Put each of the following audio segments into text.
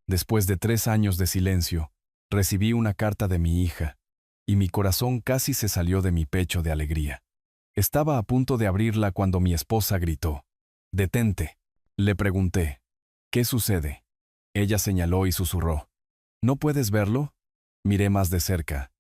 Después de 3 años de silencio, recibí una carta de mi hija, y mi corazón casi se salió de mi pecho de alegría. Estaba a punto de abrirla cuando mi esposa gritó: «Detente». Le pregunté: «¿Qué sucede?». Ella señaló y susurró: «¿No puedes verlo?». Miré más de cerca,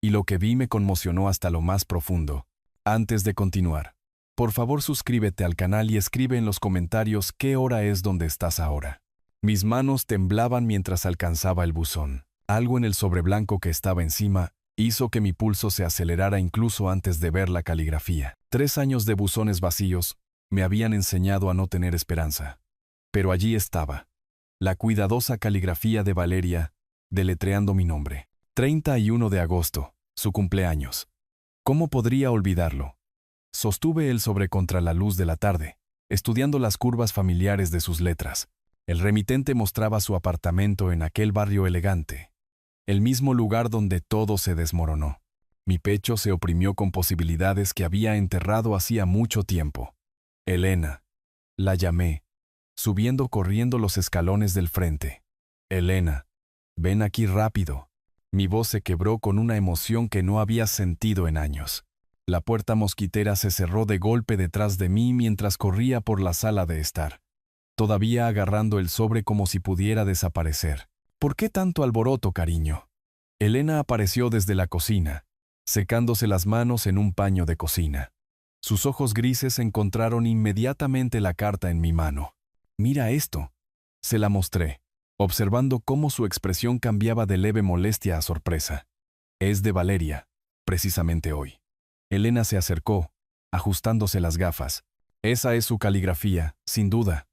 y lo que vi me conmocionó hasta lo más profundo. Antes de continuar, por favor suscríbete al canal y escribe en los comentarios qué hora es donde estás ahora. Mis manos temblaban mientras alcanzaba el buzón. Algo en el sobre blanco que estaba encima hizo que mi pulso se acelerara incluso antes de ver la caligrafía. 3 años de buzones vacíos me habían enseñado a no tener esperanza. Pero allí estaba, la cuidadosa caligrafía de Valeria, deletreando mi nombre. 31 de agosto, su cumpleaños. ¿Cómo podría olvidarlo? Sostuve el sobre contra la luz de la tarde, estudiando las curvas familiares de sus letras. El remitente mostraba su apartamento en aquel barrio elegante, el mismo lugar donde todo se desmoronó. Mi pecho se oprimió con posibilidades que había enterrado hacía mucho tiempo. «Elena», la llamé, subiendo corriendo los escalones del frente. «Elena, ven aquí rápido». Mi voz se quebró con una emoción que no había sentido en años. La puerta mosquitera se cerró de golpe detrás de mí mientras corría por la sala de estar, todavía agarrando el sobre como si pudiera desaparecer. «¿Por qué tanto alboroto, cariño?». Elena apareció desde la cocina, secándose las manos en un paño de cocina. Sus ojos grises encontraron inmediatamente la carta en mi mano. «Mira esto». Se la mostré, observando cómo su expresión cambiaba de leve molestia a sorpresa. «Es de Valeria, precisamente hoy». Elena se acercó, ajustándose las gafas. «Esa es su caligrafía, sin duda».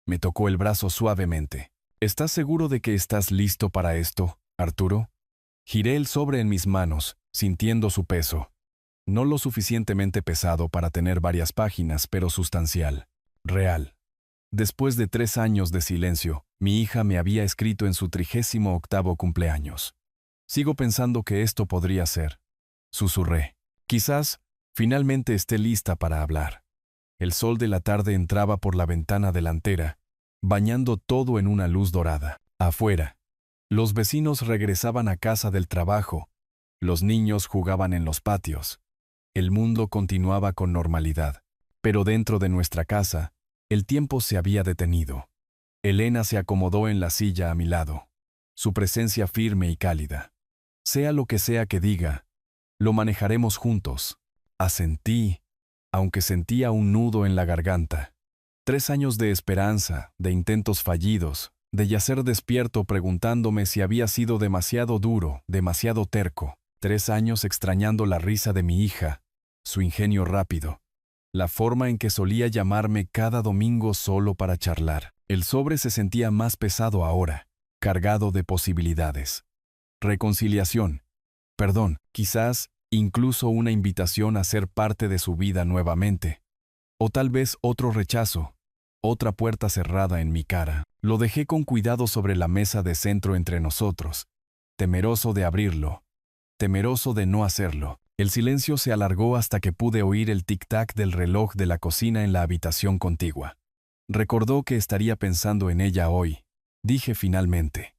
Me tocó el brazo suavemente. «¿Estás seguro de que estás listo para esto, Arturo?». Giré el sobre en mis manos, sintiendo su peso. No lo suficientemente pesado para tener varias páginas, pero sustancial, real. Después de 3 años de silencio, mi hija me había escrito en su 38º cumpleaños. «Sigo pensando que esto podría ser», susurré. «Quizás finalmente esté lista para hablar». El sol de la tarde entraba por la ventana delantera, bañando todo en una luz dorada. Afuera, los vecinos regresaban a casa del trabajo, los niños jugaban en los patios. El mundo continuaba con normalidad, pero dentro de nuestra casa, el tiempo se había detenido. Elena se acomodó en la silla a mi lado, su presencia firme y cálida. «Sea lo que sea que diga, lo manejaremos juntos». Asentí, aunque sentía un nudo en la garganta. 3 años de esperanza, de intentos fallidos, de yacer despierto preguntándome si había sido demasiado duro, demasiado terco. 3 años extrañando la risa de mi hija, su ingenio rápido, la forma en que solía llamarme cada domingo solo para charlar. El sobre se sentía más pesado ahora, cargado de posibilidades. Reconciliación, perdón, quizás incluso una invitación a ser parte de su vida nuevamente. O tal vez otro rechazo, otra puerta cerrada en mi cara. Lo dejé con cuidado sobre la mesa de centro entre nosotros, temeroso de abrirlo, temeroso de no hacerlo. El silencio se alargó hasta que pude oír el tic-tac del reloj de la cocina en la habitación contigua. «Recordó que estaría pensando en ella hoy», dije finalmente.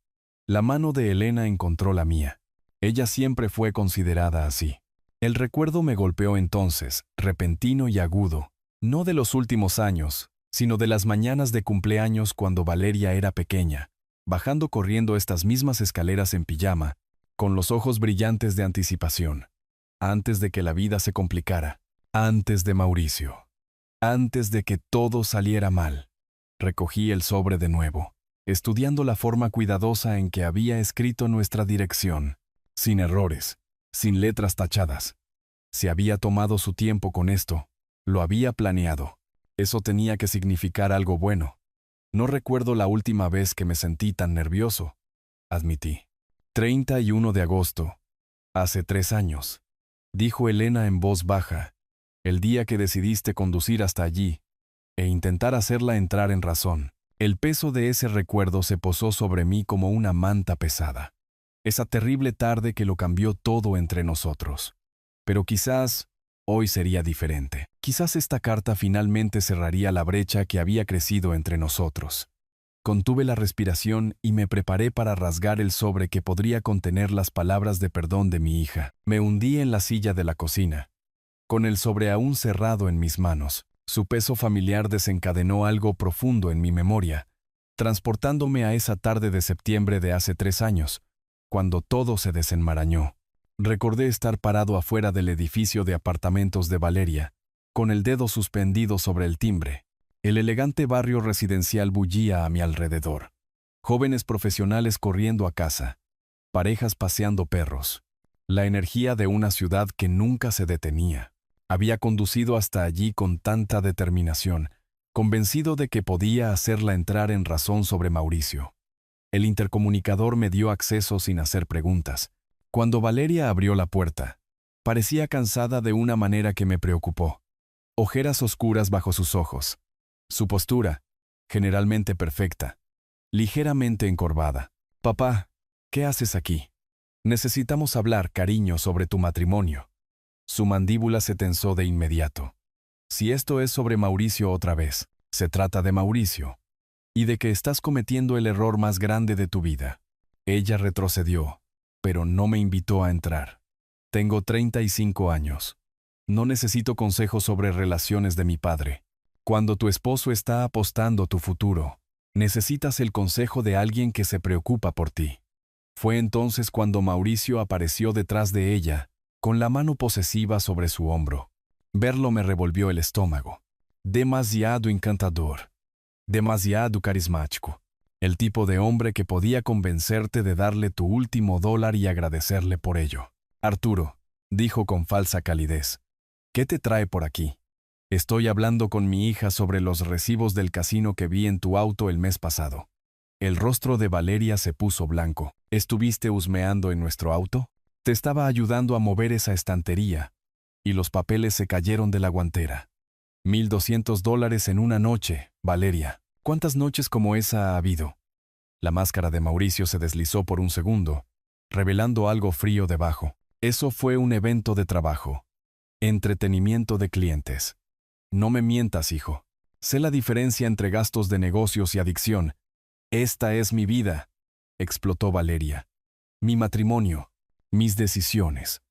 La mano de Elena encontró la mía. Ella siempre fue considerada así. El recuerdo me golpeó entonces, repentino y agudo, no de los últimos años, sino de las mañanas de cumpleaños cuando Valeria era pequeña, bajando corriendo estas mismas escaleras en pijama, con los ojos brillantes de anticipación. Antes de que la vida se complicara, antes de Mauricio, antes de que todo saliera mal. Recogí el sobre de nuevo, estudiando la forma cuidadosa en que había escrito nuestra dirección, sin errores, sin letras tachadas. Se había tomado su tiempo con esto, lo había planeado. Eso tenía que significar algo bueno. No recuerdo la última vez que me sentí tan nervioso, admití. 31 de agosto, hace 3 años, dijo Elena en voz baja, el día que decidiste conducir hasta allí, e intentar hacerla entrar en razón. El peso de ese recuerdo se posó sobre mí como una manta pesada. Esa terrible tarde que lo cambió todo entre nosotros. Pero quizás hoy sería diferente. Quizás esta carta finalmente cerraría la brecha que había crecido entre nosotros. Contuve la respiración y me preparé para rasgar el sobre que podría contener las palabras de perdón de mi hija. Me hundí en la silla de la cocina, con el sobre aún cerrado en mis manos. Su peso familiar desencadenó algo profundo en mi memoria, transportándome a esa tarde de septiembre de hace 3 años, cuando todo se desenmarañó. Recordé estar parado afuera del edificio de apartamentos de Valeria, con el dedo suspendido sobre el timbre. El elegante barrio residencial bullía a mi alrededor. Jóvenes profesionales corriendo a casa, parejas paseando perros. La energía de una ciudad que nunca se detenía. Había conducido hasta allí con tanta determinación, convencido de que podía hacerla entrar en razón sobre Mauricio. El intercomunicador me dio acceso sin hacer preguntas. Cuando Valeria abrió la puerta, parecía cansada de una manera que me preocupó. Ojeras oscuras bajo sus ojos. Su postura, generalmente perfecta, ligeramente encorvada. «Papá, ¿qué haces aquí? Necesitamos hablar, cariño, sobre tu matrimonio». Su mandíbula se tensó de inmediato. «Si esto es sobre Mauricio otra vez, se trata de Mauricio, y de que estás cometiendo el error más grande de tu vida». Ella retrocedió, pero no me invitó a entrar. «Tengo 35 años. No necesito consejos sobre relaciones de mi padre. Cuando tu esposo está apostando tu futuro, necesitas el consejo de alguien que se preocupa por ti». Fue entonces cuando Mauricio apareció detrás de ella, con la mano posesiva sobre su hombro. Verlo me revolvió el estómago. Demasiado encantador. Demasiado carismático. El tipo de hombre que podía convencerte de darle tu último dólar y agradecerle por ello. «Arturo», dijo con falsa calidez, «¿qué te trae por aquí?» «Estoy hablando con mi hija sobre los recibos del casino que vi en tu auto el mes pasado». El rostro de Valeria se puso blanco. «¿Estuviste husmeando en nuestro auto?» «Te estaba ayudando a mover esa estantería, y los papeles se cayeron de la guantera». $1,200 en una noche, Valeria. ¿Cuántas noches como esa ha habido? La máscara de Mauricio se deslizó por un segundo, revelando algo frío debajo. Eso fue un evento de trabajo. Entretenimiento de clientes. No me mientas, hijo. Sé la diferencia entre gastos de negocios y adicción. Esta es mi vida, explotó Valeria. Mi matrimonio, mis decisiones.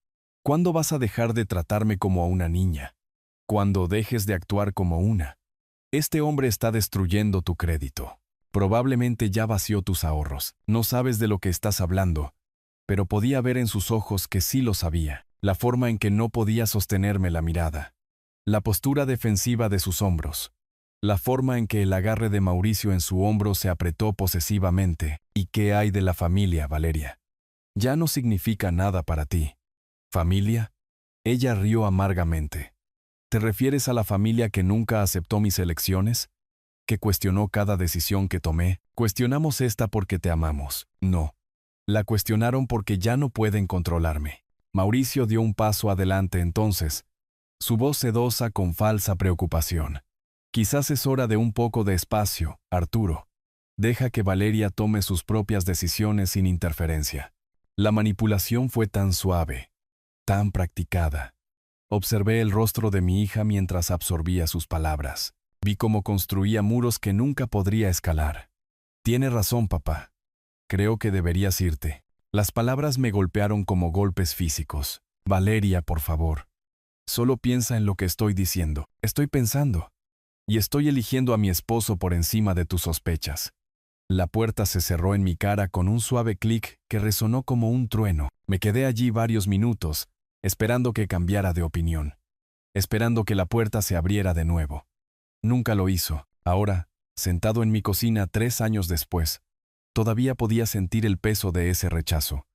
¿Cuándo vas a dejar de tratarme como a una niña? Cuando dejes de actuar como una. Este hombre está destruyendo tu crédito. Probablemente ya vació tus ahorros. No sabes de lo que estás hablando, pero podía ver en sus ojos que sí lo sabía. La forma en que no podía sostenerme la mirada. La postura defensiva de sus hombros. La forma en que el agarre de Mauricio en su hombro se apretó posesivamente. ¿Y qué hay de la familia, Valeria? Ya no significa nada para ti. ¿Familia? Ella rió amargamente. ¿Te refieres a la familia que nunca aceptó mis elecciones? ¿Que cuestionó cada decisión que tomé? Cuestionamos esta porque te amamos. No. La cuestionaron porque ya no pueden controlarme. Mauricio dio un paso adelante entonces, su voz sedosa con falsa preocupación. Quizás es hora de un poco de espacio, Arturo. Deja que Valeria tome sus propias decisiones sin interferencia. La manipulación fue tan suave, tan practicada. Observé el rostro de mi hija mientras absorbía sus palabras. Vi cómo construía muros que nunca podría escalar. Tiene razón, papá. Creo que deberías irte. Las palabras me golpearon como golpes físicos. Valeria, por favor. Solo piensa en lo que estoy diciendo. Estoy pensando. Y estoy eligiendo a mi esposo por encima de tus sospechas. La puerta se cerró en mi cara con un suave clic que resonó como un trueno. Me quedé allí varios minutos, esperando que cambiara de opinión. Esperando que la puerta se abriera de nuevo. Nunca lo hizo. Ahora, sentado en mi cocina 3 años después, todavía podía sentir el peso de ese rechazo.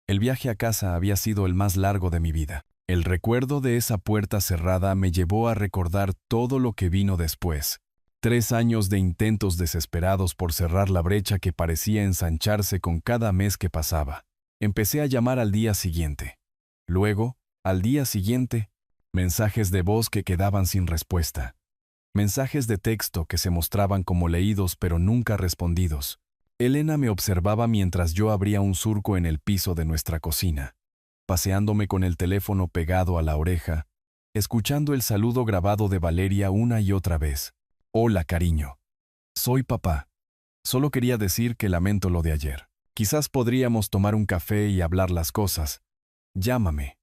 El viaje a casa había sido el más largo de mi vida. El recuerdo de esa puerta cerrada me llevó a recordar todo lo que vino después. 3 años de intentos desesperados por cerrar la brecha que parecía ensancharse con cada mes que pasaba. Empecé a llamar al día siguiente. Luego, al día siguiente, mensajes de voz que quedaban sin respuesta. Mensajes de texto que se mostraban como leídos pero nunca respondidos. Elena me observaba mientras yo abría un surco en el piso de nuestra cocina, paseándome con el teléfono pegado a la oreja, escuchando el saludo grabado de Valeria una y otra vez. «Hola, cariño. Soy papá. Solo quería decir que lamento lo de ayer. Quizás podríamos tomar un café y hablar las cosas. Llámame.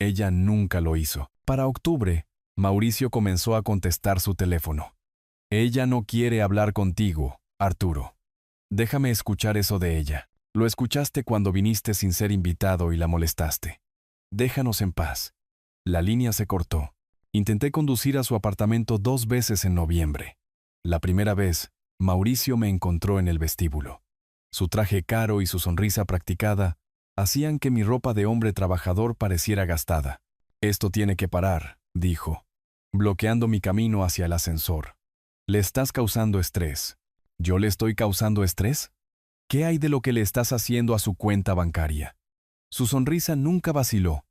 Ella nunca lo hizo. Para octubre, Mauricio comenzó a contestar su teléfono. Ella no quiere hablar contigo, Arturo. Déjame escuchar eso de ella. Lo escuchaste cuando viniste sin ser invitado y la molestaste. Déjanos en paz. La línea se cortó. Intenté conducir a su apartamento 2 veces en noviembre. La primera vez, Mauricio me encontró en el vestíbulo. Su traje caro y su sonrisa practicada hacían que mi ropa de hombre trabajador pareciera gastada. Esto tiene que parar, dijo, bloqueando mi camino hacia el ascensor. Le estás causando estrés. ¿Yo le estoy causando estrés? ¿Qué hay de lo que le estás haciendo a su cuenta bancaria? Su sonrisa nunca vaciló,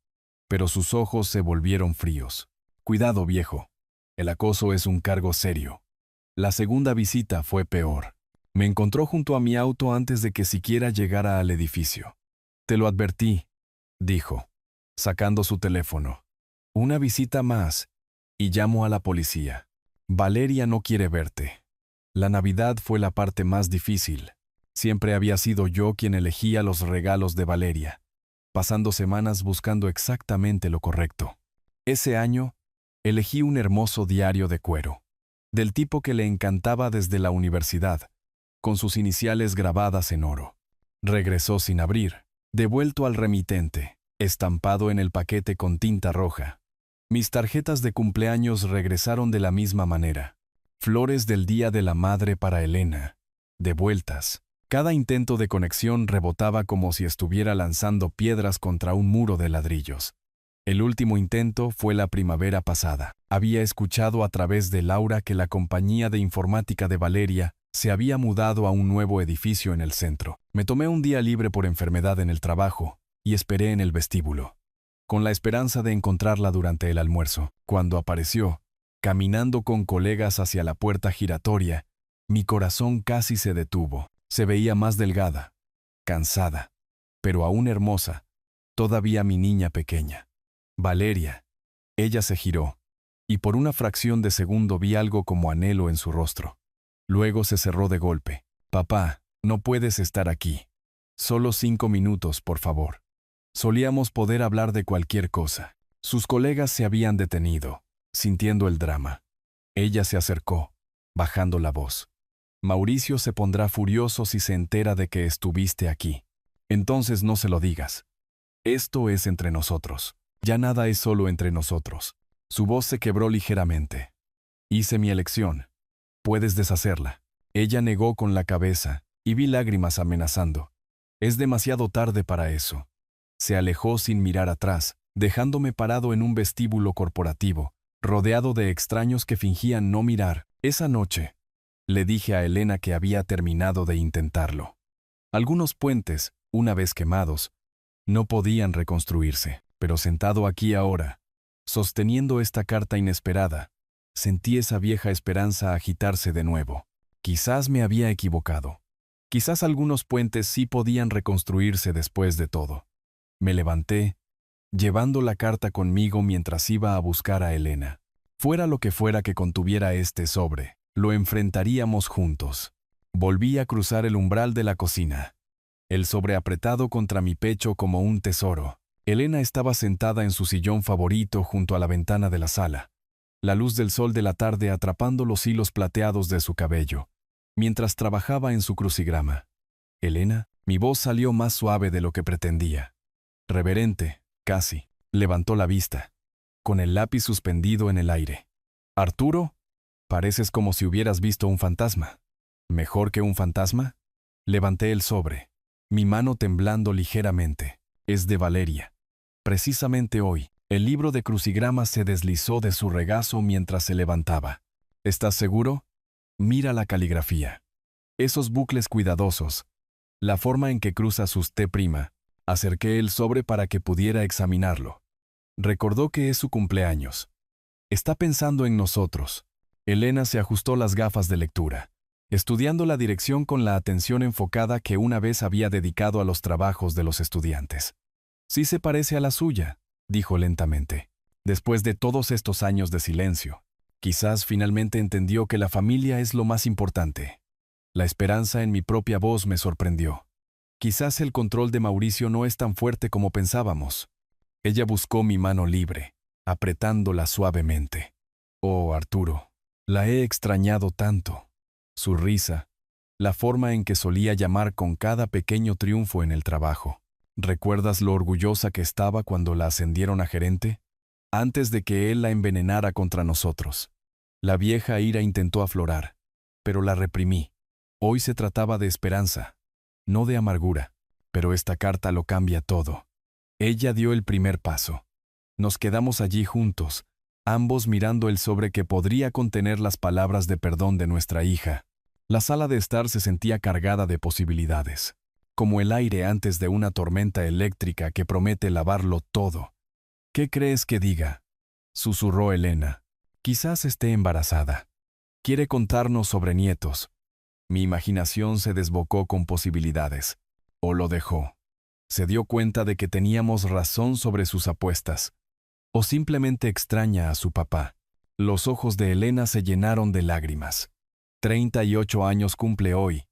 pero sus ojos se volvieron fríos. Cuidado, viejo. El acoso es un cargo serio. La segunda visita fue peor. Me encontró junto a mi auto antes de que siquiera llegara al edificio. Te lo advertí, dijo, sacando su teléfono. Una visita más, y llamo a la policía. Valeria no quiere verte. La Navidad fue la parte más difícil. Siempre había sido yo quien elegía los regalos de Valeria, pasando semanas buscando exactamente lo correcto. Ese año, elegí un hermoso diario de cuero, del tipo que le encantaba desde la universidad, con sus iniciales grabadas en oro. Regresó sin abrir, devuelto al remitente, estampado en el paquete con tinta roja. Mis tarjetas de cumpleaños regresaron de la misma manera. Flores del Día de la Madre para Elena, devueltas. Cada intento de conexión rebotaba como si estuviera lanzando piedras contra un muro de ladrillos. El último intento fue la primavera pasada. Había escuchado a través de Laura que la compañía de informática de Valeria se había mudado a un nuevo edificio en el centro. Me tomé un día libre por enfermedad en el trabajo y esperé en el vestíbulo, con la esperanza de encontrarla durante el almuerzo. Cuando apareció, caminando con colegas hacia la puerta giratoria, mi corazón casi se detuvo. Se veía más delgada, cansada, pero aún hermosa, todavía mi niña pequeña. Valeria. Ella se giró, y por una fracción de segundo vi algo como anhelo en su rostro. Luego se cerró de golpe. Papá, no puedes estar aquí. Solo 5 minutos, por favor. Solíamos poder hablar de cualquier cosa. Sus colegas se habían detenido, sintiendo el drama. Ella se acercó, bajando la voz. Mauricio se pondrá furioso si se entera de que estuviste aquí. Entonces no se lo digas. Esto es entre nosotros. Ya nada es solo entre nosotros. Su voz se quebró ligeramente. Hice mi elección. Puedes deshacerla. Ella negó con la cabeza, y vi lágrimas amenazando. Es demasiado tarde para eso. Se alejó sin mirar atrás, dejándome parado en un vestíbulo corporativo, rodeado de extraños que fingían no mirar. Esa noche, le dije a Elena que había terminado de intentarlo. Algunos puentes, una vez quemados, no podían reconstruirse, pero sentado aquí ahora, sosteniendo esta carta inesperada, sentí esa vieja esperanza agitarse de nuevo. Quizás me había equivocado. Quizás algunos puentes sí podían reconstruirse después de todo. Me levanté, llevando la carta conmigo mientras iba a buscar a Elena. Fuera lo que fuera que contuviera este sobre, lo enfrentaríamos juntos. Volví a cruzar el umbral de la cocina. El sobre apretado contra mi pecho como un tesoro. Elena estaba sentada en su sillón favorito junto a la ventana de la sala, la luz del sol de la tarde atrapando los hilos plateados de su cabello, mientras trabajaba en su crucigrama. Elena, mi voz salió más suave de lo que pretendía. Reverente, casi. Levantó la vista, con el lápiz suspendido en el aire. Arturo, pareces como si hubieras visto un fantasma. ¿Mejor que un fantasma? Levanté el sobre, mi mano temblando ligeramente. Es de Valeria. Precisamente hoy, el libro de crucigramas se deslizó de su regazo mientras se levantaba. ¿Estás seguro? Mira la caligrafía. Esos bucles cuidadosos. La forma en que cruza sus T'. Acerqué el sobre para que pudiera examinarlo. Recordó que es su cumpleaños. Está pensando en nosotros. Elena se ajustó las gafas de lectura, estudiando la dirección con la atención enfocada que una vez había dedicado a los trabajos de los estudiantes. Sí se parece a la suya, dijo lentamente. Después de todos estos años de silencio, quizás finalmente entendió que la familia es lo más importante. La esperanza en mi propia voz me sorprendió. Quizás el control de Mauricio no es tan fuerte como pensábamos. Ella buscó mi mano libre, apretándola suavemente. Oh, Arturo, la he extrañado tanto. Su risa, la forma en que solía llamar con cada pequeño triunfo en el trabajo. ¿Recuerdas lo orgullosa que estaba cuando la ascendieron a gerente? Antes de que él la envenenara contra nosotros. La vieja ira intentó aflorar, pero la reprimí. Hoy se trataba de esperanza, no de amargura, pero esta carta lo cambia todo. Ella dio el primer paso. Nos quedamos allí juntos, ambos mirando el sobre que podría contener las palabras de perdón de nuestra hija. La sala de estar se sentía cargada de posibilidades, como el aire antes de una tormenta eléctrica que promete lavarlo todo. ¿Qué crees que diga?, susurró Elena. Quizás esté embarazada. Quiere contarnos sobre nietos. Mi imaginación se desbocó con posibilidades. O lo dejó. Se dio cuenta de que teníamos razón sobre sus apuestas. O simplemente extraña a su papá. Los ojos de Elena se llenaron de lágrimas. 38 años cumple hoy,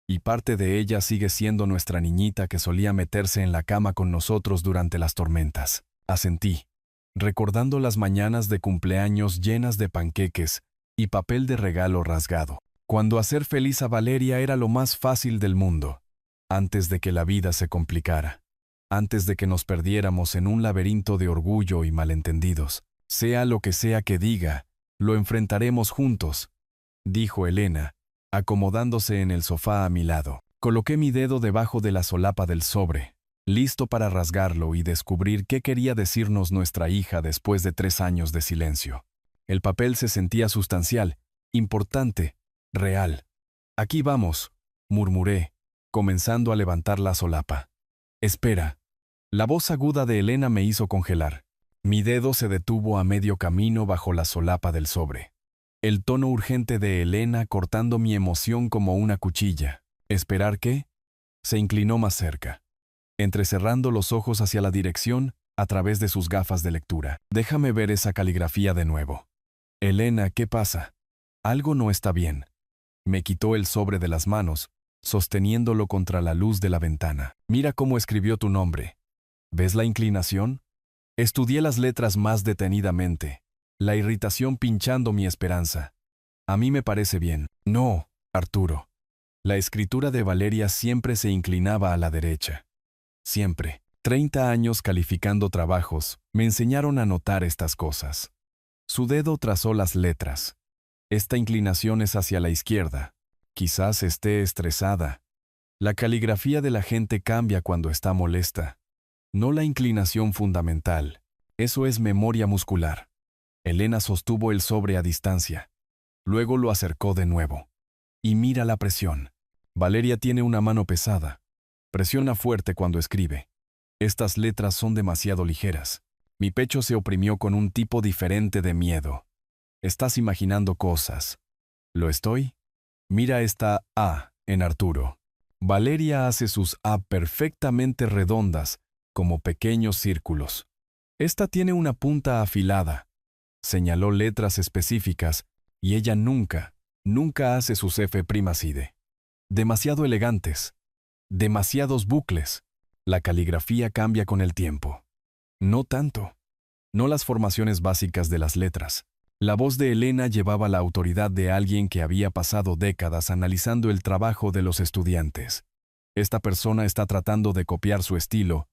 y parte de ella sigue siendo nuestra niñita que solía meterse en la cama con nosotros durante las tormentas. Asentí, recordando las mañanas de cumpleaños llenas de panqueques y papel de regalo rasgado, cuando hacer feliz a Valeria era lo más fácil del mundo, antes de que la vida se complicara, antes de que nos perdiéramos en un laberinto de orgullo y malentendidos. Sea lo que sea que diga, lo enfrentaremos juntos, dijo Elena, acomodándose en el sofá a mi lado. Coloqué mi dedo debajo de la solapa del sobre, listo para rasgarlo y descubrir qué quería decirnos nuestra hija después de 3 años de silencio. El papel se sentía sustancial, importante, real. Aquí vamos, murmuré, comenzando a levantar la solapa. Espera. La voz aguda de Elena me hizo congelar. Mi dedo se detuvo a medio camino bajo la solapa del sobre. El tono urgente de Elena cortando mi emoción como una cuchilla. ¿Esperar qué? Se inclinó más cerca, entrecerrando los ojos hacia la dirección a través de sus gafas de lectura. Déjame ver esa caligrafía de nuevo. Elena, ¿qué pasa? Algo no está bien. Me quitó el sobre de las manos, sosteniéndolo contra la luz de la ventana. Mira cómo escribió tu nombre. ¿Ves la inclinación? Estudié las letras más detenidamente, la irritación pinchando mi esperanza. A mí me parece bien. No, Arturo. La escritura de Valeria siempre se inclinaba a la derecha. Siempre. 30 años calificando trabajos me enseñaron a notar estas cosas. Su dedo trazó las letras. Esta inclinación es hacia la izquierda. Quizás esté estresada. La caligrafía de la gente cambia cuando está molesta. No la inclinación fundamental. Eso es memoria muscular. Elena sostuvo el sobre a distancia. Luego lo acercó de nuevo. Y mira la presión. Valeria tiene una mano pesada. Presiona fuerte cuando escribe. Estas letras son demasiado ligeras. Mi pecho se oprimió con un tipo diferente de miedo. Estás imaginando cosas. ¿Lo estoy? Mira esta A en Arturo. Valeria hace sus A perfectamente redondas, como pequeños círculos. Esta tiene una punta afilada. Señaló letras específicas, y ella nunca hace sus F'ide. Demasiado elegantes. Demasiados bucles. La caligrafía cambia con el tiempo. No tanto. No las formaciones básicas de las letras. La voz de Elena llevaba la autoridad de alguien que había pasado décadas analizando el trabajo de los estudiantes. Esta persona está tratando de copiar su estilo,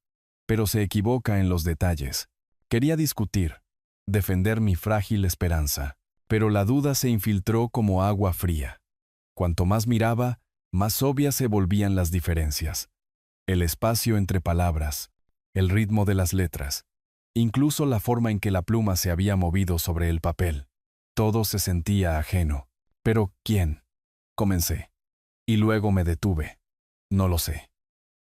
pero se equivoca en los detalles. Quería discutir, defender mi frágil esperanza, pero la duda se infiltró como agua fría. Cuanto más miraba, más obvias se volvían las diferencias. El espacio entre palabras, el ritmo de las letras, incluso la forma en que la pluma se había movido sobre el papel. Todo se sentía ajeno. ¿Pero quién? Comencé. Y luego me detuve. No lo sé.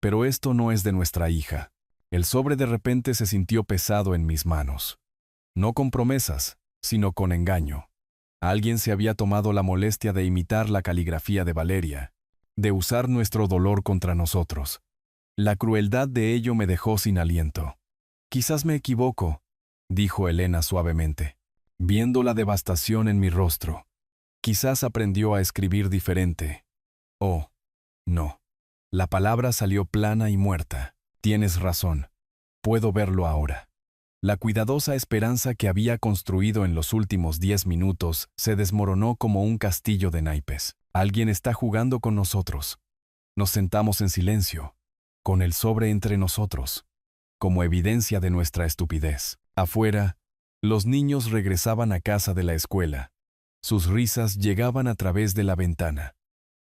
Pero esto no es de nuestra hija. El sobre de repente se sintió pesado en mis manos. No con promesas, sino con engaño. Alguien se había tomado la molestia de imitar la caligrafía de Valeria, de usar nuestro dolor contra nosotros. La crueldad de ello me dejó sin aliento. Quizás me equivoco, dijo Elena suavemente, viendo la devastación en mi rostro. Quizás aprendió a escribir diferente. Oh, no. La palabra salió plana y muerta. Tienes razón. Puedo verlo ahora. La cuidadosa esperanza que había construido en los últimos 10 minutos se desmoronó como un castillo de naipes. Alguien está jugando con nosotros. Nos sentamos en silencio, con el sobre entre nosotros, como evidencia de nuestra estupidez. Afuera, los niños regresaban a casa de la escuela. Sus risas llegaban a través de la ventana.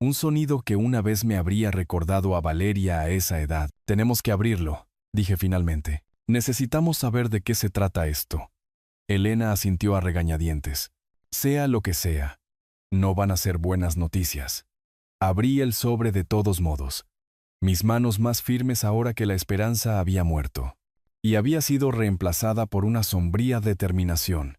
Un sonido que una vez me habría recordado a Valeria a esa edad. Tenemos que abrirlo, dije finalmente. Necesitamos saber de qué se trata esto. Elena asintió a regañadientes. Sea lo que sea, no van a ser buenas noticias. Abrí el sobre de todos modos. Mis manos más firmes ahora que la esperanza había muerto. Y había sido reemplazada por una sombría determinación.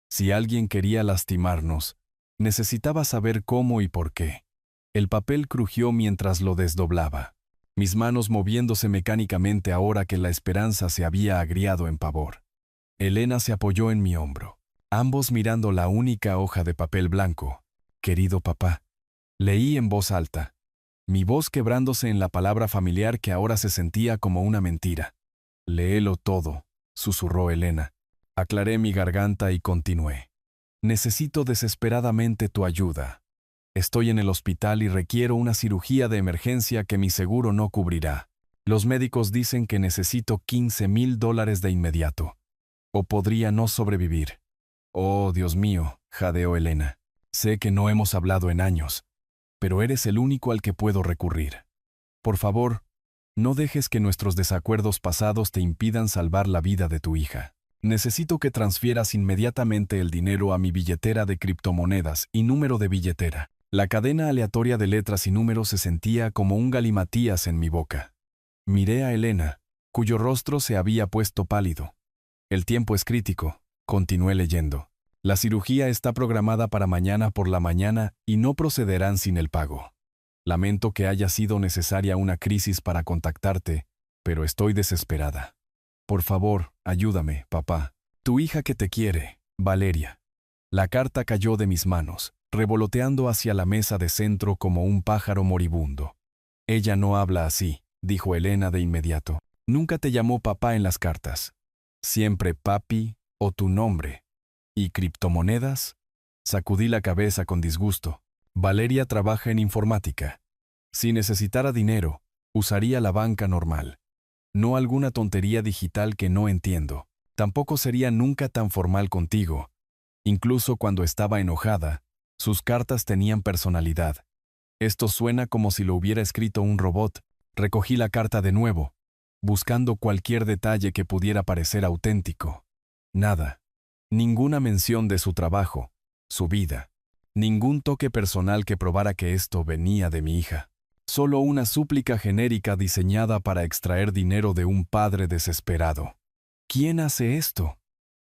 Si alguien quería lastimarnos, necesitaba saber cómo y por qué. El papel crujió mientras lo desdoblaba, mis manos moviéndose mecánicamente ahora que la esperanza se había agriado en pavor. Elena se apoyó en mi hombro, ambos mirando la única hoja de papel blanco. Querido papá, leí en voz alta, mi voz quebrándose en la palabra familiar que ahora se sentía como una mentira. Léelo todo, susurró Elena. Aclaré mi garganta y continué. Necesito desesperadamente tu ayuda. Estoy en el hospital y requiero una cirugía de emergencia que mi seguro no cubrirá. Los médicos dicen que necesito $15,000 de inmediato. O podría no sobrevivir. Oh, Dios mío, jadeó Elena. Sé que no hemos hablado en años, pero eres el único al que puedo recurrir. Por favor, no dejes que nuestros desacuerdos pasados te impidan salvar la vida de tu hija. Necesito que transfieras inmediatamente el dinero a mi billetera de criptomonedas y número de billetera. La cadena aleatoria de letras y números se sentía como un galimatías en mi boca. Miré a Elena, cuyo rostro se había puesto pálido. El tiempo es crítico, continué leyendo. La cirugía está programada para mañana por la mañana y no procederán sin el pago. Lamento que haya sido necesaria una crisis para contactarte, pero estoy desesperada. Por favor, ayúdame, papá. Tu hija que te quiere, Valeria. La carta cayó de mis manos, revoloteando hacia la mesa de centro como un pájaro moribundo. Ella no habla así, dijo Elena de inmediato. Nunca te llamó papá en las cartas. Siempre papi o tu nombre. ¿Y criptomonedas? Sacudí la cabeza con disgusto. Valeria trabaja en informática. Si necesitara dinero, usaría la banca normal. No alguna tontería digital que no entiendo. Tampoco sería nunca tan formal contigo. Incluso cuando estaba enojada, sus cartas tenían personalidad. Esto suena como si lo hubiera escrito un robot. Recogí la carta de nuevo, buscando cualquier detalle que pudiera parecer auténtico. Nada. Ninguna mención de su trabajo, su vida. Ningún toque personal que probara que esto venía de mi hija. Solo una súplica genérica diseñada para extraer dinero de un padre desesperado. ¿Quién hace esto?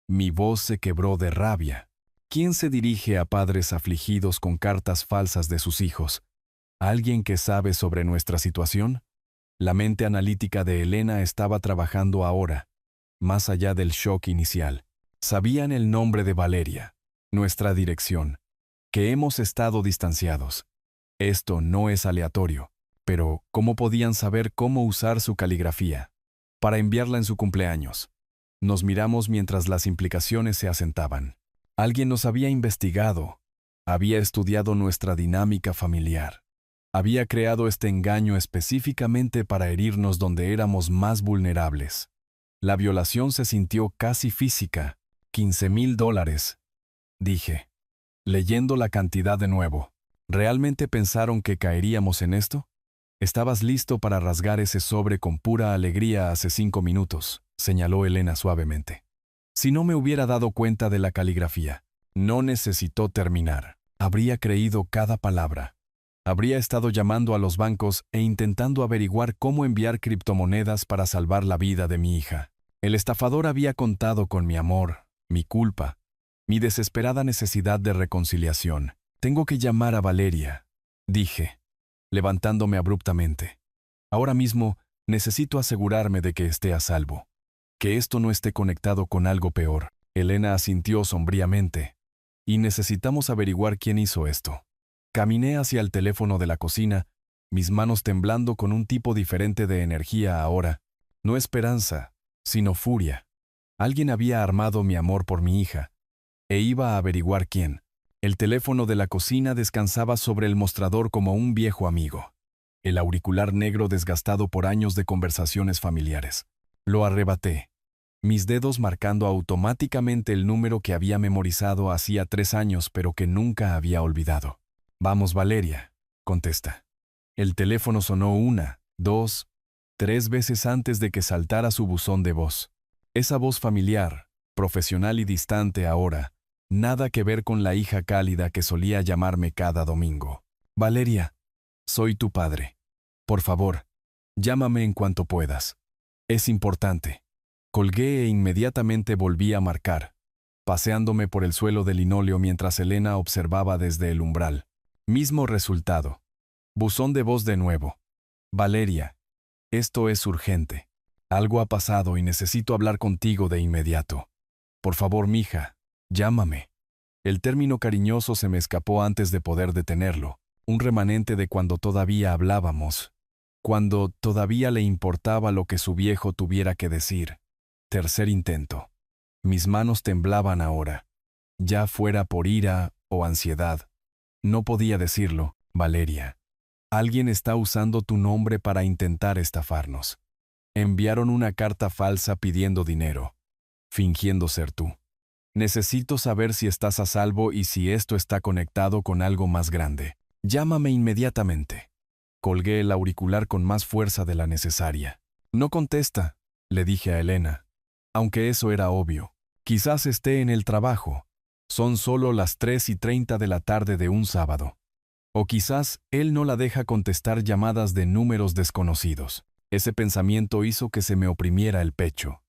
Mi voz se quebró de rabia. ¿Quién se dirige a padres afligidos con cartas falsas de sus hijos? ¿Alguien que sabe sobre nuestra situación? La mente analítica de Elena estaba trabajando ahora, más allá del shock inicial. Sabían el nombre de Valeria, nuestra dirección, que hemos estado distanciados. Esto no es aleatorio, pero ¿cómo podían saber cómo usar su caligrafía? Para enviarla en su cumpleaños. Nos miramos mientras las implicaciones se asentaban. Alguien nos había investigado, había estudiado nuestra dinámica familiar. Había creado este engaño específicamente para herirnos donde éramos más vulnerables. La violación se sintió casi física. $15,000, dije, leyendo la cantidad de nuevo. ¿Realmente pensaron que caeríamos en esto? Estabas listo para rasgar ese sobre con pura alegría hace 5 minutos, señaló Elena suavemente. Si no me hubiera dado cuenta de la caligrafía, no necesitó terminar. Habría creído cada palabra. Habría estado llamando a los bancos e intentando averiguar cómo enviar criptomonedas para salvar la vida de mi hija. El estafador había contado con mi amor, mi culpa, mi desesperada necesidad de reconciliación. Tengo que llamar a Valeria, dije, levantándome abruptamente. Ahora mismo necesito asegurarme de que esté a salvo. Que esto no esté conectado con algo peor. Elena asintió sombríamente. Y necesitamos averiguar quién hizo esto. Caminé hacia el teléfono de la cocina, mis manos temblando con un tipo diferente de energía ahora. No esperanza, sino furia. Alguien había armado mi amor por mi hija, e iba a averiguar quién. El teléfono de la cocina descansaba sobre el mostrador como un viejo amigo. El auricular negro desgastado por años de conversaciones familiares. Lo arrebaté, mis dedos marcando automáticamente el número que había memorizado hacía 3 años pero que nunca había olvidado. «Vamos, Valeria», contesta. El teléfono sonó 1, 2, 3 veces antes de que saltara su buzón de voz. Esa voz familiar, profesional y distante ahora, nada que ver con la hija cálida que solía llamarme cada domingo. «Valeria, soy tu padre. Por favor, llámame en cuanto puedas. Es importante». Colgué e inmediatamente volví a marcar, paseándome por el suelo de linóleo mientras Elena observaba desde el umbral. Mismo resultado. Buzón de voz de nuevo. «Valeria, esto es urgente. Algo ha pasado y necesito hablar contigo de inmediato. Por favor, mija, llámame». El término cariñoso se me escapó antes de poder detenerlo, un remanente de cuando todavía hablábamos, cuando todavía le importaba lo que su viejo tuviera que decir. Tercer intento. Mis manos temblaban ahora, ya fuera por ira o ansiedad. No podía decirlo. «Valeria, alguien está usando tu nombre para intentar estafarnos. Enviaron una carta falsa pidiendo dinero, fingiendo ser tú. Necesito saber si estás a salvo y si esto está conectado con algo más grande. Llámame inmediatamente». Colgué el auricular con más fuerza de la necesaria. «No contesta», le dije a Elena. Aunque eso era obvio. Quizás esté en el trabajo. Son solo las 3:30 de la tarde de un sábado. O quizás él no la deja contestar llamadas de números desconocidos. Ese pensamiento hizo que se me oprimiera el pecho.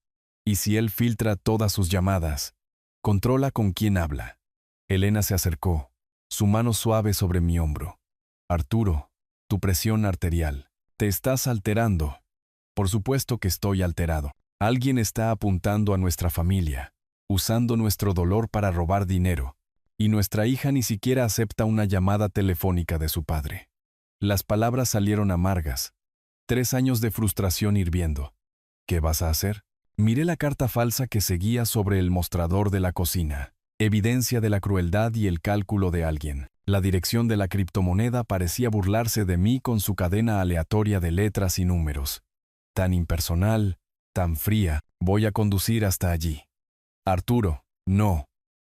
¿Y si él filtra todas sus llamadas? Controla con quién habla. Elena se acercó, su mano suave sobre mi hombro. «Arturo, tu presión arterial. Te estás alterando». Por supuesto que estoy alterado. Alguien está apuntando a nuestra familia, usando nuestro dolor para robar dinero, y nuestra hija ni siquiera acepta una llamada telefónica de su padre. Las palabras salieron amargas. 3 años de frustración hirviendo. ¿Qué vas a hacer? Miré la carta falsa que seguía sobre el mostrador de la cocina, evidencia de la crueldad y el cálculo de alguien. La dirección de la criptomoneda parecía burlarse de mí con su cadena aleatoria de letras y números. Tan impersonal, tan fría. Voy a conducir hasta allí. «Arturo, no.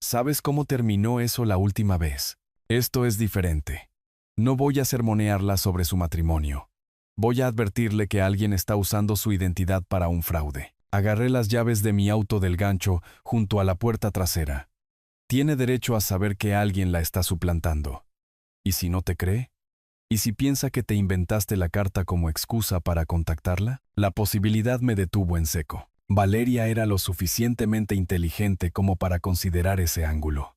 ¿Sabes cómo terminó eso la última vez? Esto es diferente. No voy a sermonearla sobre su matrimonio. Voy a advertirle que alguien está usando su identidad para un fraude». Agarré las llaves de mi auto del gancho junto a la puerta trasera. Tiene derecho a saber que alguien la está suplantando. ¿Y si no te cree? ¿Y si piensa que te inventaste la carta como excusa para contactarla? La posibilidad me detuvo en seco. Valeria era lo suficientemente inteligente como para considerar ese ángulo.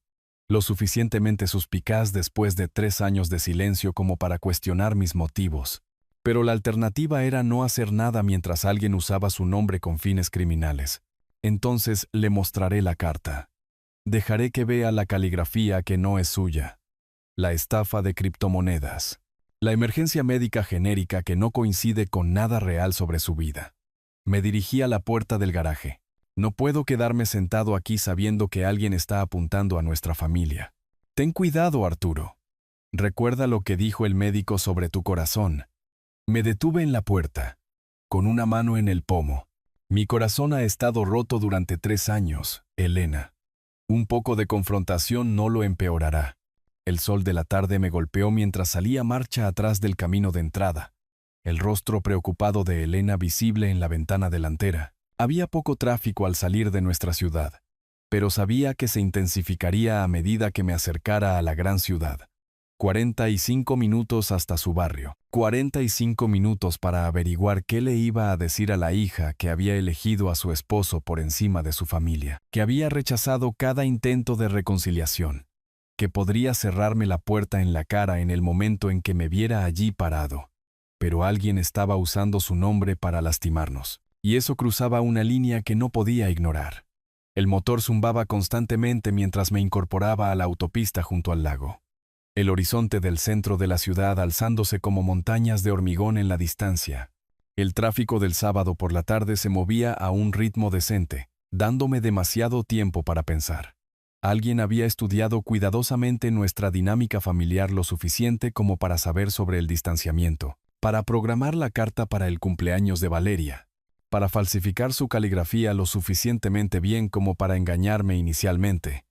Lo suficientemente suspicaz después de 3 años de silencio como para cuestionar mis motivos. Pero la alternativa era no hacer nada mientras alguien usaba su nombre con fines criminales. Entonces le mostraré la carta. Dejaré que vea la caligrafía que no es suya. La estafa de criptomonedas. La emergencia médica genérica que no coincide con nada real sobre su vida. Me dirigí a la puerta del garaje. No puedo quedarme sentado aquí sabiendo que alguien está apuntando a nuestra familia. Ten cuidado, Arturo. Recuerda lo que dijo el médico sobre tu corazón. Me detuve en la puerta, con una mano en el pomo. Mi corazón ha estado roto durante 3 años, Elena. Un poco de confrontación no lo empeorará. El sol de la tarde me golpeó mientras salía marcha atrás del camino de entrada. El rostro preocupado de Elena visible en la ventana delantera. Había poco tráfico al salir de nuestra ciudad, pero sabía que se intensificaría a medida que me acercara a la gran ciudad. 45 minutos hasta su barrio. 45 minutos para averiguar qué le iba a decir a la hija que había elegido a su esposo por encima de su familia, que había rechazado cada intento de reconciliación, que podría cerrarme la puerta en la cara en el momento en que me viera allí parado. Pero alguien estaba usando su nombre para lastimarnos, y eso cruzaba una línea que no podía ignorar. El motor zumbaba constantemente mientras me incorporaba a la autopista junto al lago. el horizonte del centro de la ciudad alzándose como montañas de hormigón en la distancia. El tráfico del sábado por la tarde se movía a un ritmo decente, dándome demasiado tiempo para pensar. Alguien había estudiado cuidadosamente nuestra dinámica familiar lo suficiente como para saber sobre el distanciamiento, para programar la carta para el cumpleaños de Valeria, para falsificar su caligrafía lo suficientemente bien como para engañarme inicialmente.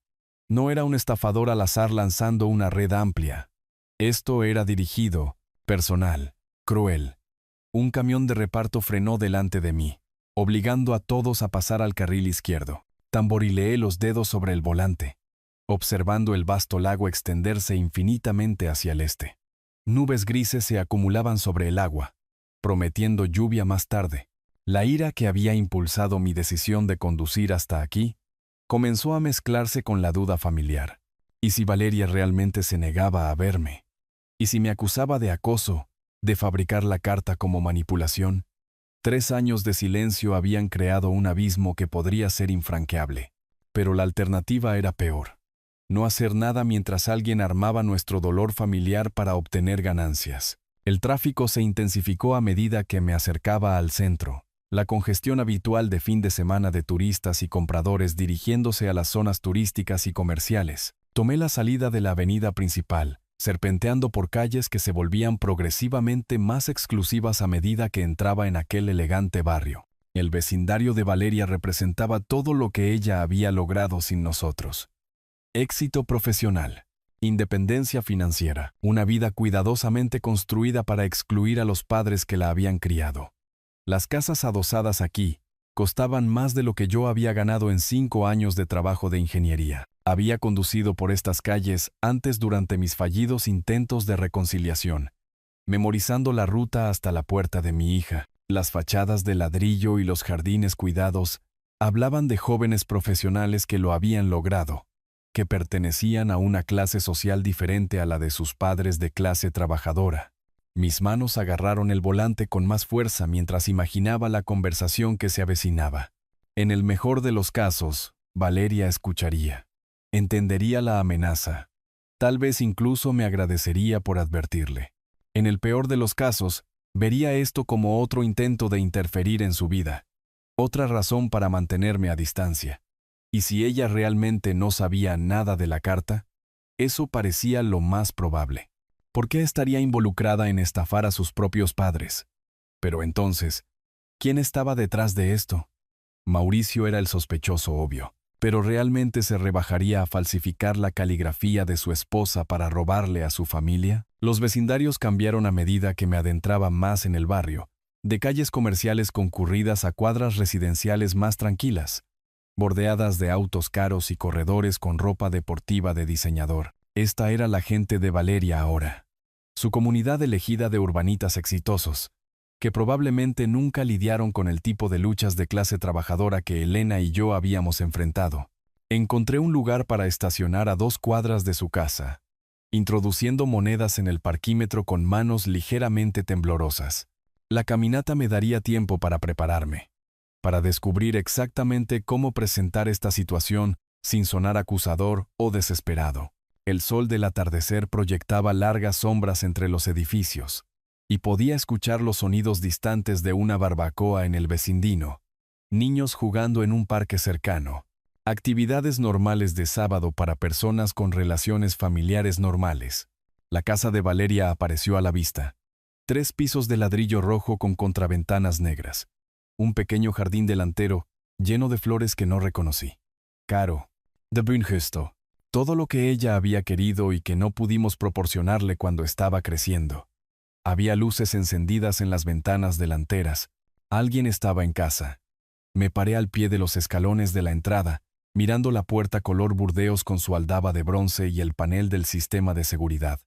No era un estafador al azar lanzando una red amplia. Esto era dirigido, personal, cruel. Un camión de reparto frenó delante de mí, obligando a todos a pasar al carril izquierdo. Tamborileé los dedos sobre el volante, observando el vasto lago extenderse infinitamente hacia el este. Nubes grises se acumulaban sobre el agua, prometiendo lluvia más tarde. La ira que había impulsado mi decisión de conducir hasta aquí comenzó a mezclarse con la duda familiar. ¿Y si Valeria realmente se negaba a verme? ¿Y si me acusaba de acoso, de fabricar la carta como manipulación? 3 años de silencio habían creado un abismo que podría ser infranqueable. Pero la alternativa era peor. No hacer nada mientras alguien armaba nuestro dolor familiar para obtener ganancias. El tráfico se intensificó a medida que me acercaba al centro. La congestión habitual de fin de semana de turistas y compradores dirigiéndose a las zonas turísticas y comerciales. Tomé la salida de la avenida principal, serpenteando por calles que se volvían progresivamente más exclusivas a medida que entraba en aquel elegante barrio. El vecindario de Valeria representaba todo lo que ella había logrado sin nosotros. Éxito profesional, independencia financiera, una vida cuidadosamente construida para excluir a los padres que la habían criado. Las casas adosadas aquí costaban más de lo que yo había ganado en 5 años de trabajo de ingeniería. Había conducido por estas calles antes durante mis fallidos intentos de reconciliación, memorizando la ruta hasta la puerta de mi hija. Las fachadas de ladrillo y los jardines cuidados hablaban de jóvenes profesionales que lo habían logrado, que pertenecían a una clase social diferente a la de sus padres de clase trabajadora. Mis manos agarraron el volante con más fuerza mientras imaginaba la conversación que se avecinaba. En el mejor de los casos, Valeria escucharía. Entendería la amenaza. Tal vez incluso me agradecería por advertirle. En el peor de los casos, vería esto como otro intento de interferir en su vida. Otra razón para mantenerme a distancia. ¿Y si ella realmente no sabía nada de la carta? Eso parecía lo más probable. ¿Por qué estaría involucrada en estafar a sus propios padres? Pero entonces, ¿quién estaba detrás de esto? Mauricio era el sospechoso obvio, pero ¿realmente se rebajaría a falsificar la caligrafía de su esposa para robarle a su familia? Los vecindarios cambiaron a medida que me adentraba más en el barrio, de calles comerciales concurridas a cuadras residenciales más tranquilas, bordeadas de autos caros y corredores con ropa deportiva de diseñador. Esta era la gente de Valeria ahora, su comunidad elegida de urbanitas exitosos, que probablemente nunca lidiaron con el tipo de luchas de clase trabajadora que Elena y yo habíamos enfrentado. Encontré un lugar para estacionar a 2 cuadras de su casa, introduciendo monedas en el parquímetro con manos ligeramente temblorosas. La caminata me daría tiempo para prepararme, para descubrir exactamente cómo presentar esta situación sin sonar acusador o desesperado. El sol del atardecer proyectaba largas sombras entre los edificios, y podía escuchar los sonidos distantes de una barbacoa en el vecindino, niños jugando en un parque cercano, actividades normales de sábado para personas con relaciones familiares normales. La casa de Valeria apareció a la vista. 3 pisos de ladrillo rojo con contraventanas negras. Un pequeño jardín delantero lleno de flores que no reconocí. Caro, de Brunhüsto. Todo lo que ella había querido y que no pudimos proporcionarle cuando estaba creciendo. Había luces encendidas en las ventanas delanteras. Alguien estaba en casa. Me paré al pie de los escalones de la entrada, mirando la puerta color burdeos con su aldaba de bronce y el panel del sistema de seguridad.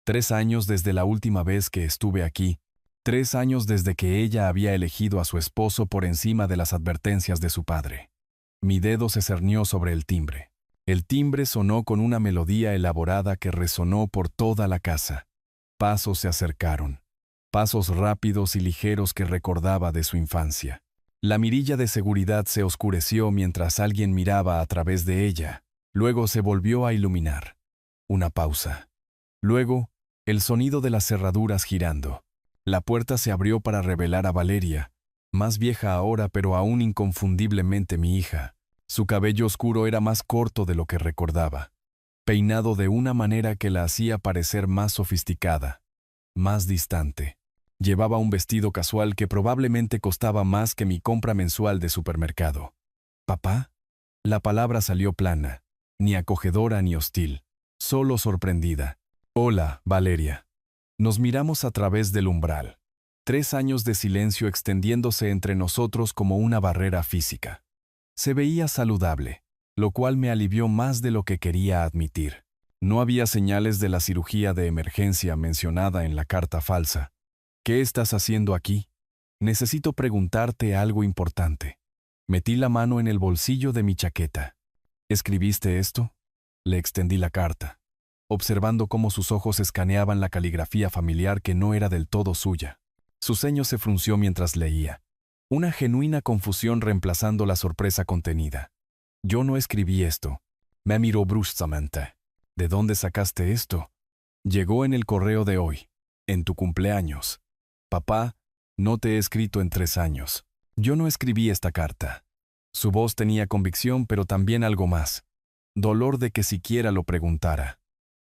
3 años desde la última vez que estuve aquí. 3 años desde que ella había elegido a su esposo por encima de las advertencias de su padre. Mi dedo se cernió sobre el timbre. El timbre sonó con una melodía elaborada que resonó por toda la casa. Pasos se acercaron. Pasos rápidos y ligeros que recordaba de su infancia. La mirilla de seguridad se oscureció mientras alguien miraba a través de ella. Luego se volvió a iluminar. Una pausa. Luego, el sonido de las cerraduras girando. La puerta se abrió para revelar a Valeria, más vieja ahora pero aún inconfundiblemente mi hija. Su cabello oscuro era más corto de lo que recordaba, peinado de una manera que la hacía parecer más sofisticada, más distante. Llevaba un vestido casual que probablemente costaba más que mi compra mensual de supermercado. ¿Papá? La palabra salió plana, ni acogedora ni hostil, solo sorprendida. Hola, Valeria. Nos miramos a través del umbral. 3 años de silencio extendiéndose entre nosotros como una barrera física. Se veía saludable, lo cual me alivió más de lo que quería admitir. No había señales de la cirugía de emergencia mencionada en la carta falsa. ¿Qué estás haciendo aquí? Necesito preguntarte algo importante. Metí la mano en el bolsillo de mi chaqueta. ¿Escribiste esto? Le extendí la carta, observando cómo sus ojos escaneaban la caligrafía familiar que no era del todo suya. Su ceño se frunció mientras leía, una genuina confusión reemplazando la sorpresa contenida. Yo no escribí esto. Me miró bruscamente. ¿De dónde sacaste esto? Llegó en el correo de hoy, en tu cumpleaños. Papá, no te he escrito en 3 años. Yo no escribí esta carta. Su voz tenía convicción, pero también algo más. Dolor de que siquiera lo preguntara.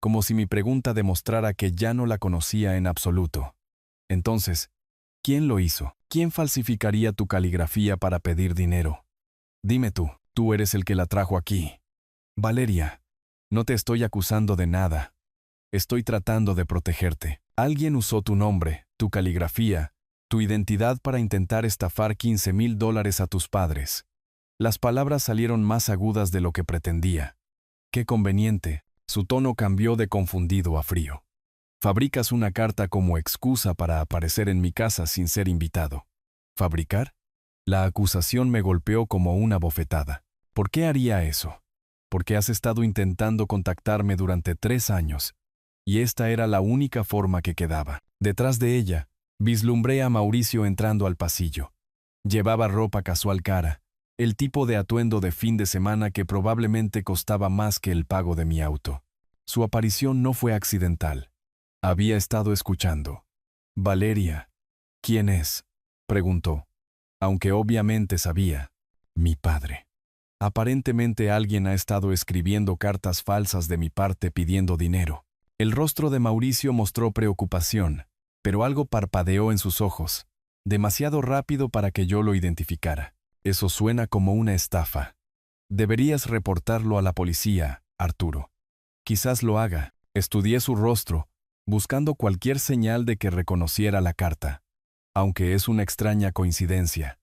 Como si mi pregunta demostrara que ya no la conocía en absoluto. Entonces, ¿quién lo hizo? ¿Quién falsificaría tu caligrafía para pedir dinero? Dime tú eres el que la trajo aquí. Valeria, no te estoy acusando de nada. Estoy tratando de protegerte. Alguien usó tu nombre, tu caligrafía, tu identidad para intentar estafar $15,000 a tus padres. Las palabras salieron más agudas de lo que pretendía. Qué conveniente. Su tono cambió de confundido a frío. Fabricas una carta como excusa para aparecer en mi casa sin ser invitado. ¿Fabricar? La acusación me golpeó como una bofetada. ¿Por qué haría eso? Porque has estado intentando contactarme durante 3 años, y esta era la única forma que quedaba. Detrás de ella, vislumbré a Mauricio entrando al pasillo. Llevaba ropa casual cara, el tipo de atuendo de fin de semana que probablemente costaba más que el pago de mi auto. Su aparición no fue accidental. Había estado escuchando. «Valeria, ¿quién es?», preguntó, aunque obviamente sabía. Mi padre. Aparentemente alguien ha estado escribiendo cartas falsas de mi parte pidiendo dinero. El rostro de Mauricio mostró preocupación, pero algo parpadeó en sus ojos, demasiado rápido para que yo lo identificara. Eso suena como una estafa. Deberías reportarlo a la policía, Arturo. Quizás lo haga. Estudié su rostro, buscando cualquier señal de que reconociera la carta. Aunque es una extraña coincidencia.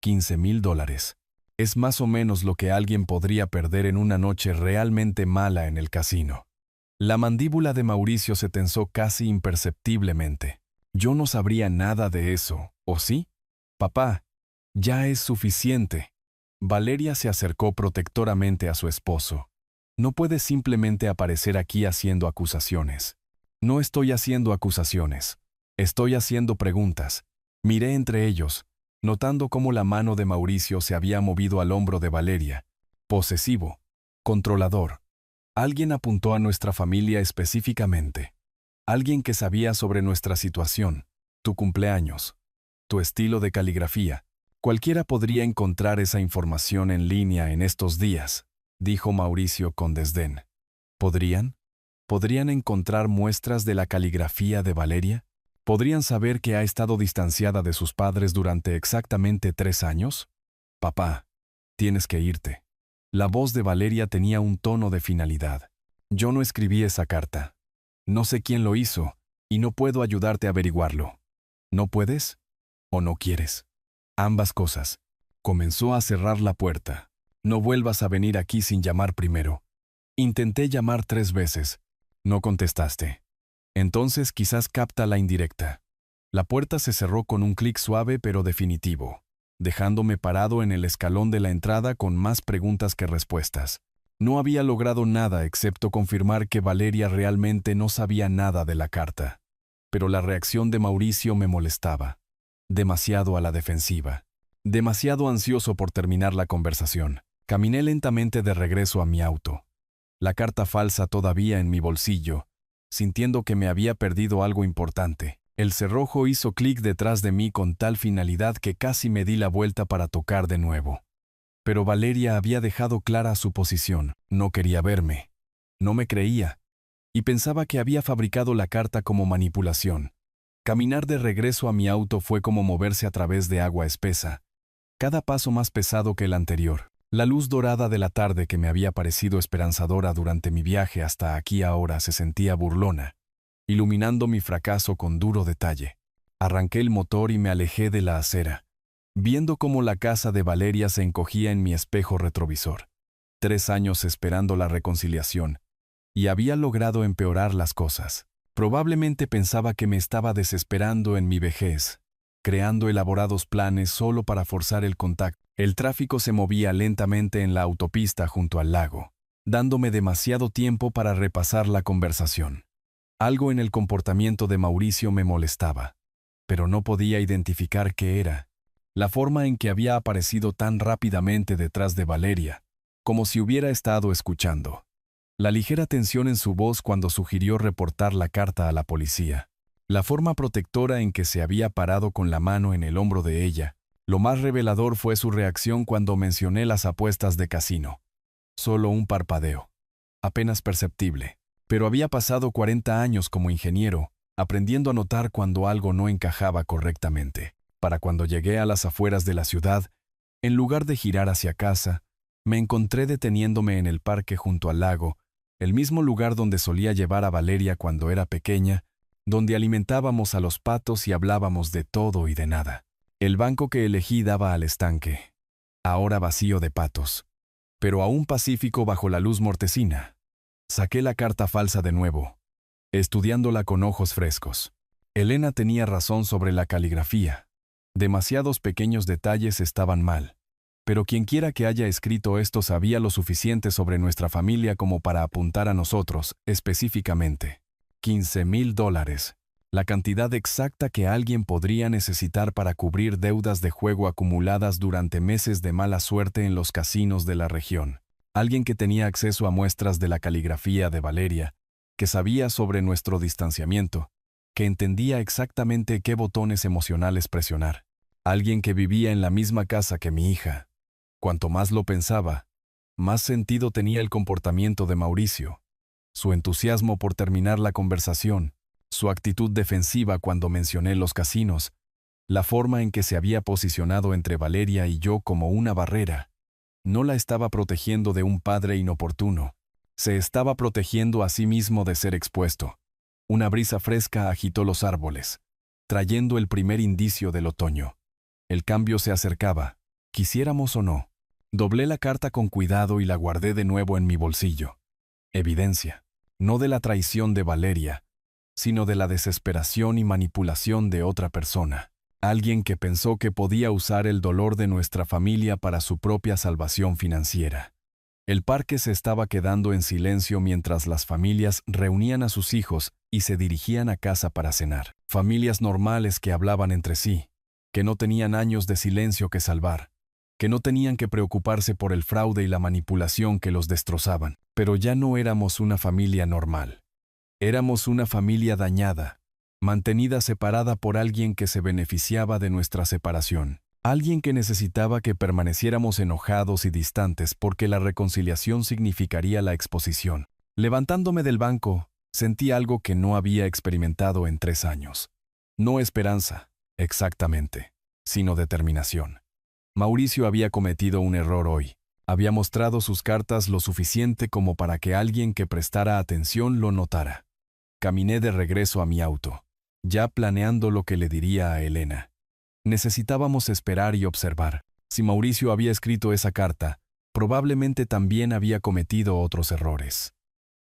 $15,000. Es más o menos lo que alguien podría perder en una noche realmente mala en el casino. La mandíbula de Mauricio se tensó casi imperceptiblemente. Yo no sabría nada de eso, ¿o sí? Papá, ya es suficiente. Valeria se acercó protectoramente a su esposo. No puedes simplemente aparecer aquí haciendo acusaciones. No estoy haciendo acusaciones. Estoy haciendo preguntas. Miré entre ellos, notando cómo la mano de Mauricio se había movido al hombro de Valeria. Posesivo. Controlador. Alguien apuntó a nuestra familia específicamente. Alguien que sabía sobre nuestra situación, tu cumpleaños, tu estilo de caligrafía. Cualquiera podría encontrar esa información en línea en estos días, dijo Mauricio con desdén. ¿Podrían? ¿Podrían encontrar muestras de la caligrafía de Valeria? ¿Podrían saber que ha estado distanciada de sus padres durante exactamente 3 años? Papá, tienes que irte. La voz de Valeria tenía un tono de finalidad. Yo no escribí esa carta. No sé quién lo hizo, y no puedo ayudarte a averiguarlo. ¿No puedes? ¿O no quieres? Ambas cosas. Comenzó a cerrar la puerta. No vuelvas a venir aquí sin llamar primero. Intenté llamar 3 veces. No contestaste. Entonces quizás capta la indirecta. La puerta se cerró con un clic suave pero definitivo, dejándome parado en el escalón de la entrada con más preguntas que respuestas. No había logrado nada excepto confirmar que Valeria realmente no sabía nada de la carta. Pero la reacción de Mauricio me molestaba. Demasiado a la defensiva. Demasiado ansioso por terminar la conversación. Caminé lentamente de regreso a mi auto. La carta falsa todavía en mi bolsillo, sintiendo que me había perdido algo importante. El cerrojo hizo clic detrás de mí con tal finalidad que casi me di la vuelta para tocar de nuevo. Pero Valeria había dejado clara su posición. No quería verme. No me creía. Y pensaba que había fabricado la carta como manipulación. Caminar de regreso a mi auto fue como moverse a través de agua espesa. Cada paso más pesado que el anterior. La luz dorada de la tarde que me había parecido esperanzadora durante mi viaje hasta aquí ahora se sentía burlona, iluminando mi fracaso con duro detalle. Arranqué el motor y me alejé de la acera, viendo cómo la casa de Valeria se encogía en mi espejo retrovisor. 3 años esperando la reconciliación, y había logrado empeorar las cosas. Probablemente pensaba que me estaba desesperando en mi vejez, creando elaborados planes solo para forzar el contacto. El tráfico se movía lentamente en la autopista junto al lago, dándome demasiado tiempo para repasar la conversación. Algo en el comportamiento de Mauricio me molestaba, pero no podía identificar qué era. La forma en que había aparecido tan rápidamente detrás de Valeria, como si hubiera estado escuchando. La ligera tensión en su voz cuando sugirió reportar la carta a la policía. La forma protectora en que se había parado con la mano en el hombro de ella. Lo más revelador fue su reacción cuando mencioné las apuestas de casino. Solo un parpadeo. Apenas perceptible. Pero había pasado 40 años como ingeniero, aprendiendo a notar cuando algo no encajaba correctamente. Para cuando llegué a las afueras de la ciudad, en lugar de girar hacia casa, me encontré deteniéndome en el parque junto al lago, el mismo lugar donde solía llevar a Valeria cuando era pequeña, donde alimentábamos a los patos y hablábamos de todo y de nada. El banco que elegí daba al estanque, ahora vacío de patos, pero aún pacífico bajo la luz mortecina. Saqué la carta falsa de nuevo, estudiándola con ojos frescos. Elena tenía razón sobre la caligrafía. Demasiados pequeños detalles estaban mal, pero quienquiera que haya escrito esto sabía lo suficiente sobre nuestra familia como para apuntar a nosotros, específicamente. $15,000. La cantidad exacta que alguien podría necesitar para cubrir deudas de juego acumuladas durante meses de mala suerte en los casinos de la región. Alguien que tenía acceso a muestras de la caligrafía de Valeria, que sabía sobre nuestro distanciamiento, que entendía exactamente qué botones emocionales presionar. Alguien que vivía en la misma casa que mi hija. Cuanto más lo pensaba, más sentido tenía el comportamiento de Mauricio. Su entusiasmo por terminar la conversación, su actitud defensiva cuando mencioné los casinos, la forma en que se había posicionado entre Valeria y yo como una barrera. No la estaba protegiendo de un padre inoportuno, se estaba protegiendo a sí mismo de ser expuesto. Una brisa fresca agitó los árboles, trayendo el primer indicio del otoño. El cambio se acercaba, quisiéramos o no. Doblé la carta con cuidado y la guardé de nuevo en mi bolsillo. Evidencia, no de la traición de Valeria, sino de la desesperación y manipulación de otra persona. Alguien que pensó que podía usar el dolor de nuestra familia para su propia salvación financiera. El parque se estaba quedando en silencio mientras las familias reunían a sus hijos y se dirigían a casa para cenar. Familias normales que hablaban entre sí, que no tenían años de silencio que salvar, que no tenían que preocuparse por el fraude y la manipulación que los destrozaban. Pero ya no éramos una familia normal. Éramos una familia dañada, mantenida separada por alguien que se beneficiaba de nuestra separación. Alguien que necesitaba que permaneciéramos enojados y distantes porque la reconciliación significaría la exposición. Levantándome del banco, sentí algo que no había experimentado en 3 años. No esperanza, exactamente, sino determinación. Mauricio había cometido un error hoy. Había mostrado sus cartas lo suficiente como para que alguien que prestara atención lo notara. Caminé de regreso a mi auto, ya planeando lo que le diría a Elena. Necesitábamos esperar y observar. Si Mauricio había escrito esa carta, probablemente también había cometido otros errores.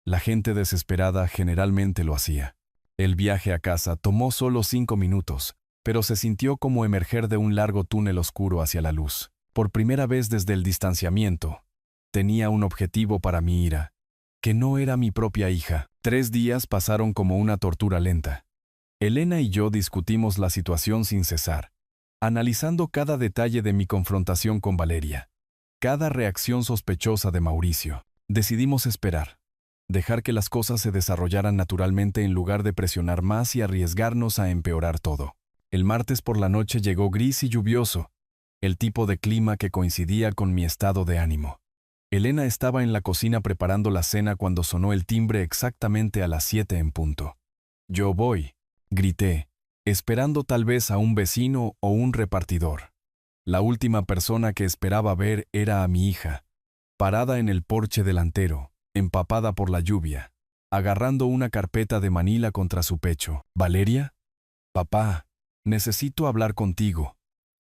La gente desesperada generalmente lo hacía. El viaje a casa tomó solo 5 minutos, pero se sintió como emerger de un largo túnel oscuro hacia la luz. Por primera vez desde el distanciamiento, tenía un objetivo para mi ira, que no era mi propia hija. 3 días pasaron como una tortura lenta. Elena y yo discutimos la situación sin cesar, analizando cada detalle de mi confrontación con Valeria, cada reacción sospechosa de Mauricio. Decidimos esperar. Dejar que las cosas se desarrollaran naturalmente en lugar de presionar más y arriesgarnos a empeorar todo. El martes por la noche llegó gris y lluvioso, el tipo de clima que coincidía con mi estado de ánimo. Elena estaba en la cocina preparando la cena cuando sonó el timbre exactamente a las 7 en punto. «Yo voy», grité, esperando tal vez a un vecino o un repartidor. La última persona que esperaba ver era a mi hija, parada en el porche delantero, empapada por la lluvia, agarrando una carpeta de Manila contra su pecho. «¿Valeria? Papá, necesito hablar contigo».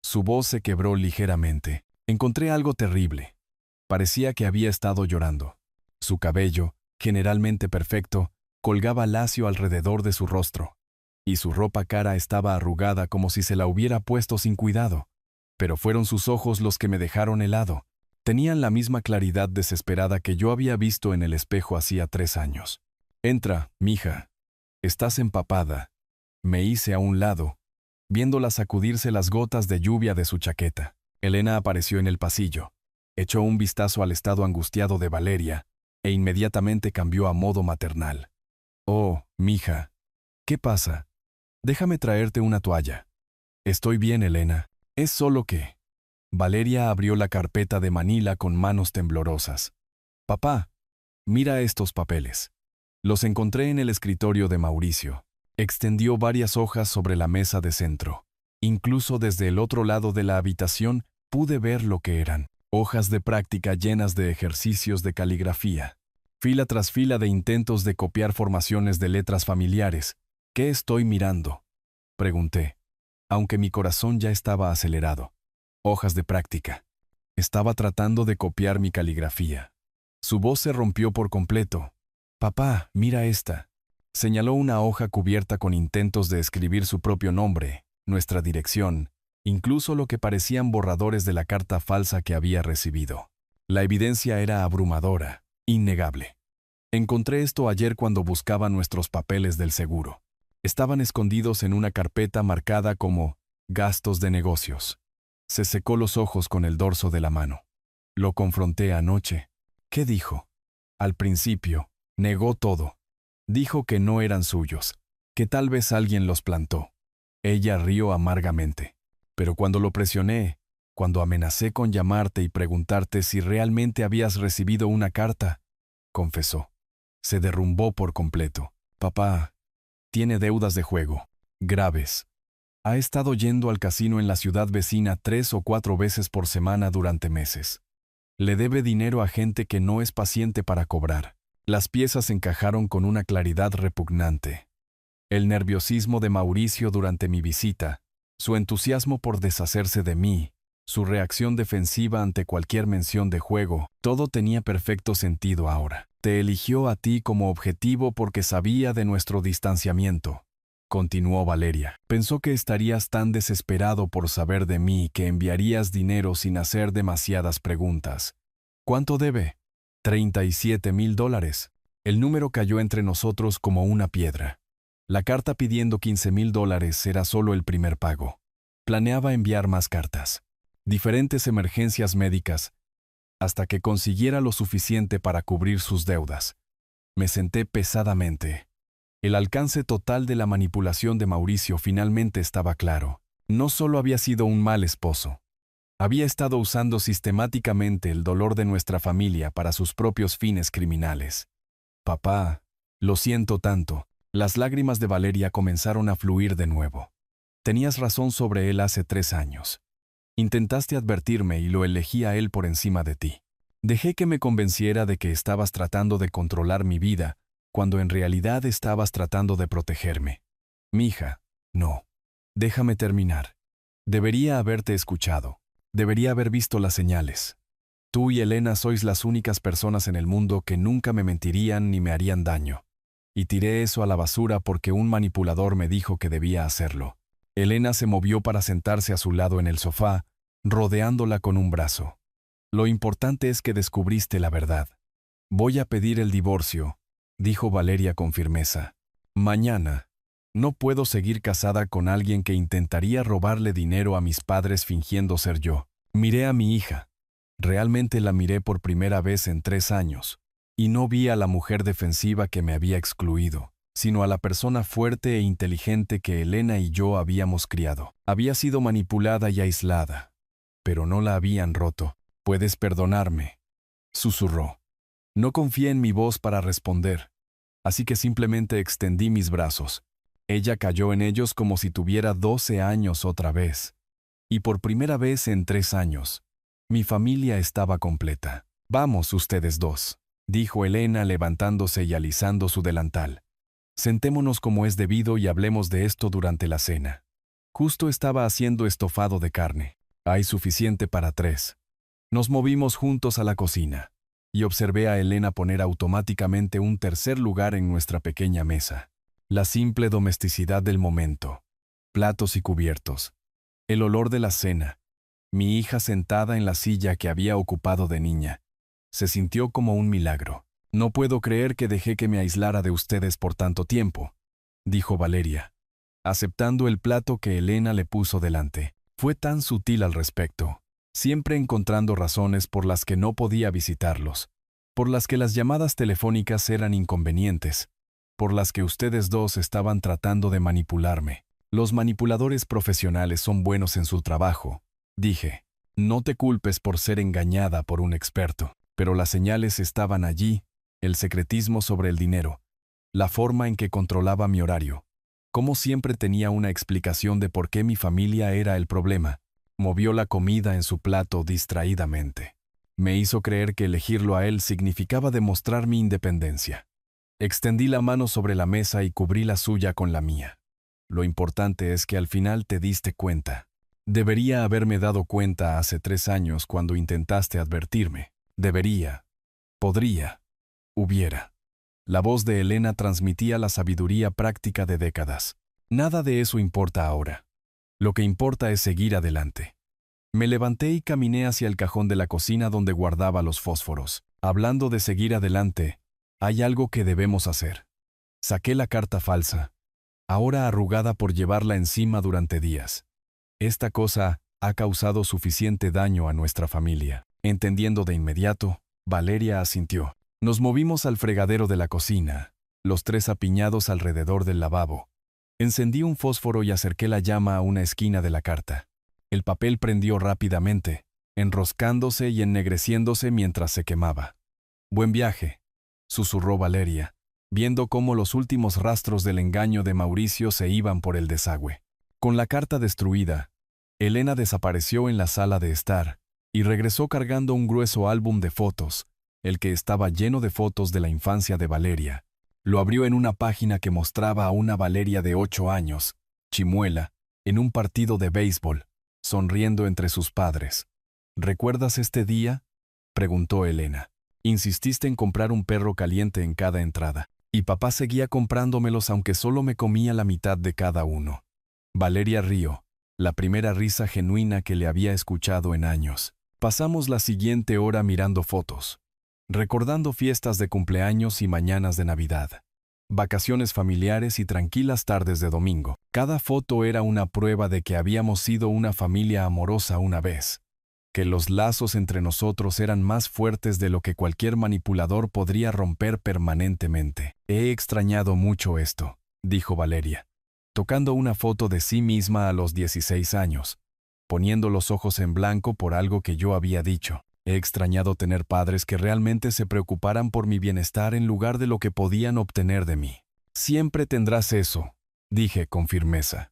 Su voz se quebró ligeramente. Encontré algo terrible. Parecía que había estado llorando. Su cabello, generalmente perfecto, colgaba lacio alrededor de su rostro, y su ropa cara estaba arrugada como si se la hubiera puesto sin cuidado. Pero fueron sus ojos los que me dejaron helado. Tenían la misma claridad desesperada que yo había visto en el espejo hacía 3 años. «Entra, mija. Estás empapada». Me hice a un lado, viéndola sacudirse las gotas de lluvia de su chaqueta. Elena apareció en el pasillo. Echó un vistazo al estado angustiado de Valeria e inmediatamente cambió a modo maternal. «Oh, mija. ¿Qué pasa? Déjame traerte una toalla». «Estoy bien, Elena. Es solo que…». Valeria abrió la carpeta de Manila con manos temblorosas. «Papá, mira estos papeles. Los encontré en el escritorio de Mauricio». Extendió varias hojas sobre la mesa de centro. Incluso desde el otro lado de la habitación pude ver lo que eran. Hojas de práctica llenas de ejercicios de caligrafía. Fila tras fila de intentos de copiar formaciones de letras familiares. «¿Qué estoy mirando?», pregunté, aunque mi corazón ya estaba acelerado. Hojas de práctica. Estaba tratando de copiar mi caligrafía. Su voz se rompió por completo. «Papá, mira esta». Señaló una hoja cubierta con intentos de escribir su propio nombre, nuestra dirección, incluso lo que parecían borradores de la carta falsa que había recibido. La evidencia era abrumadora, innegable. Encontré esto ayer cuando buscaba nuestros papeles del seguro. Estaban escondidos en una carpeta marcada como «gastos de negocios». Se secó los ojos con el dorso de la mano. Lo confronté anoche. ¿Qué dijo? Al principio, negó todo. Dijo que no eran suyos, que tal vez alguien los plantó. Ella rió amargamente. Pero cuando lo presioné, cuando amenacé con llamarte y preguntarte si realmente habías recibido una carta, confesó. Se derrumbó por completo. «Papá, tiene deudas de juego, graves. Ha estado yendo al casino en la ciudad vecina 3 o 4 veces por semana durante meses. Le debe dinero a gente que no es paciente para cobrar». Las piezas encajaron con una claridad repugnante. El nerviosismo de Mauricio durante mi visita, su entusiasmo por deshacerse de mí, su reacción defensiva ante cualquier mención de juego, todo tenía perfecto sentido ahora. «Te eligió a ti como objetivo porque sabía de nuestro distanciamiento», continuó Valeria. «Pensó que estarías tan desesperado por saber de mí que enviarías dinero sin hacer demasiadas preguntas. ¿Cuánto debe?» $37,000. El número cayó entre nosotros como una piedra. La carta pidiendo $15,000 era solo el primer pago. Planeaba enviar más cartas. Diferentes emergencias médicas, hasta que consiguiera lo suficiente para cubrir sus deudas. Me senté pesadamente. El alcance total de la manipulación de Mauricio finalmente estaba claro. No solo había sido un mal esposo. Había estado usando sistemáticamente el dolor de nuestra familia para sus propios fines criminales. «Papá, lo siento tanto». Las lágrimas de Valeria comenzaron a fluir de nuevo. «Tenías razón sobre él hace 3 años. Intentaste advertirme y lo elegí a él por encima de ti. Dejé que me convenciera de que estabas tratando de controlar mi vida, cuando en realidad estabas tratando de protegerme. Mija, no. Déjame terminar. Debería haberte escuchado. Debería haber visto las señales. Tú y Elena sois las únicas personas en el mundo que nunca me mentirían ni me harían daño. Y tiré eso a la basura porque un manipulador me dijo que debía hacerlo». Elena se movió para sentarse a su lado en el sofá, rodeándola con un brazo. «Lo importante es que descubriste la verdad. Voy a pedir el divorcio», dijo Valeria con firmeza. «Mañana. No puedo seguir casada con alguien que intentaría robarle dinero a mis padres fingiendo ser yo». Miré a mi hija. Realmente la miré por primera vez en 3 años. Y no vi a la mujer defensiva que me había excluido, sino a la persona fuerte e inteligente que Elena y yo habíamos criado. Había sido manipulada y aislada, pero no la habían roto. «Puedes perdonarme», susurró. No confié en mi voz para responder, así que simplemente extendí mis brazos. Ella cayó en ellos como si tuviera 12 años otra vez. Y por primera vez en 3 años, mi familia estaba completa. «Vamos ustedes dos», dijo Elena levantándose y alisando su delantal. «Sentémonos como es debido y hablemos de esto durante la cena». Justo estaba haciendo estofado de carne. Hay suficiente para 3. Nos movimos juntos a la cocina, y observé a Elena poner automáticamente un tercer lugar en nuestra pequeña mesa. La simple domesticidad del momento. Platos y cubiertos. El olor de la cena. Mi hija sentada en la silla que había ocupado de niña. Se sintió como un milagro. «No puedo creer que dejé que me aislara de ustedes por tanto tiempo», dijo Valeria, aceptando el plato que Elena le puso delante. Fue tan sutil al respecto, siempre encontrando razones por las que no podía visitarlos, por las que las llamadas telefónicas eran inconvenientes, por las que ustedes dos estaban tratando de manipularme. «Los manipuladores profesionales son buenos en su trabajo», dije. «No te culpes por ser engañada por un experto». Pero las señales estaban allí, el secretismo sobre el dinero, la forma en que controlaba mi horario. Como siempre tenía una explicación de por qué mi familia era el problema. Movió la comida en su plato distraídamente. Me hizo creer que elegirlo a él significaba demostrar mi independencia. Extendí la mano sobre la mesa y cubrí la suya con la mía. «Lo importante es que al final te diste cuenta. Debería haberme dado cuenta hace 3 años cuando intentaste advertirme. Debería, podría, hubiera». La voz de Elena transmitía la sabiduría práctica de décadas. Nada de eso importa ahora. Lo que importa es seguir adelante. Me levanté y caminé hacia el cajón de la cocina donde guardaba los fósforos. Hablando de seguir adelante, hay algo que debemos hacer. Saqué la carta falsa, ahora arrugada por llevarla encima durante días. Esta cosa ha causado suficiente daño a nuestra familia. Entendiendo de inmediato, Valeria asintió. Nos movimos al fregadero de la cocina, los 3 apiñados alrededor del lavabo. Encendí un fósforo y acerqué la llama a una esquina de la carta. El papel prendió rápidamente, enroscándose y ennegreciéndose mientras se quemaba. «Buen viaje», susurró Valeria, viendo cómo los últimos rastros del engaño de Mauricio se iban por el desagüe. Con la carta destruida, Elena desapareció en la sala de estar, y regresó cargando un grueso álbum de fotos, el que estaba lleno de fotos de la infancia de Valeria. Lo abrió en una página que mostraba a una Valeria de 8 años, chimuela, en un partido de béisbol, sonriendo entre sus padres. «¿Recuerdas este día?», preguntó Elena. «Insististe en comprar un perro caliente en cada entrada, y papá seguía comprándomelos aunque solo me comía la mitad de cada uno». Valeria rió, la primera risa genuina que le había escuchado en años. Pasamos la siguiente hora mirando fotos, recordando fiestas de cumpleaños y mañanas de Navidad, vacaciones familiares y tranquilas tardes de domingo. Cada foto era una prueba de que habíamos sido una familia amorosa una vez, que los lazos entre nosotros eran más fuertes de lo que cualquier manipulador podría romper permanentemente. «He extrañado mucho esto», dijo Valeria, tocando una foto de sí misma a los 16 años, poniendo los ojos en blanco por algo que yo había dicho. «He extrañado tener padres que realmente se preocuparan por mi bienestar en lugar de lo que podían obtener de mí». «Siempre tendrás eso», dije con firmeza.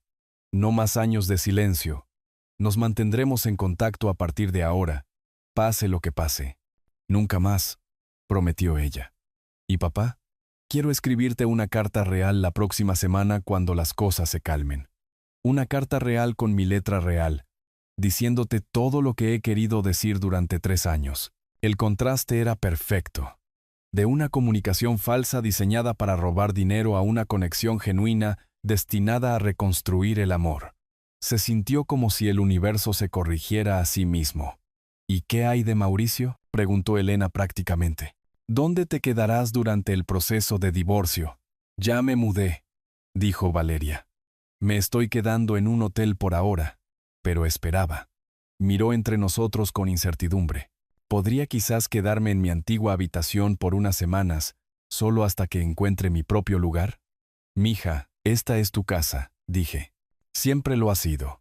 «No más años de silencio. Nos mantendremos en contacto a partir de ahora, pase lo que pase». «Nunca más», prometió ella. «¿Y papá? Quiero escribirte una carta real la próxima semana cuando las cosas se calmen. Una carta real con mi letra real, diciéndote todo lo que he querido decir durante 3 años». El contraste era perfecto. De una comunicación falsa diseñada para robar dinero a una conexión genuina destinada a reconstruir el amor. Se sintió como si el universo se corrigiera a sí mismo. «¿Y qué hay de Mauricio?», preguntó Elena prácticamente. «¿Dónde te quedarás durante el proceso de divorcio?». «Ya me mudé», dijo Valeria. «Me estoy quedando en un hotel por ahora». Pero esperaba. Miró entre nosotros con incertidumbre. Podría quizás quedarme en mi antigua habitación por unas semanas, solo hasta que encuentre mi propio lugar. Mija, esta es tu casa, dije. Siempre lo ha sido.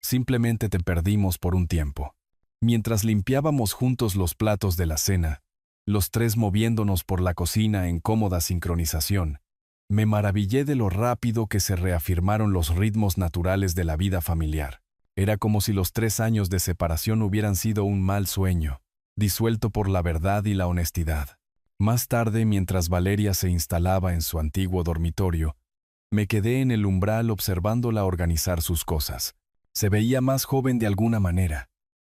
Simplemente te perdimos por un tiempo. Mientras limpiábamos juntos los platos de la cena, los tres moviéndonos por la cocina en cómoda sincronización, me maravillé de lo rápido que se reafirmaron los ritmos naturales de la vida familiar. Era como si los 3 años de separación hubieran sido un mal sueño, disuelto por la verdad y la honestidad. Más tarde, mientras Valeria se instalaba en su antiguo dormitorio, me quedé en el umbral observándola organizar sus cosas. Se veía más joven de alguna manera,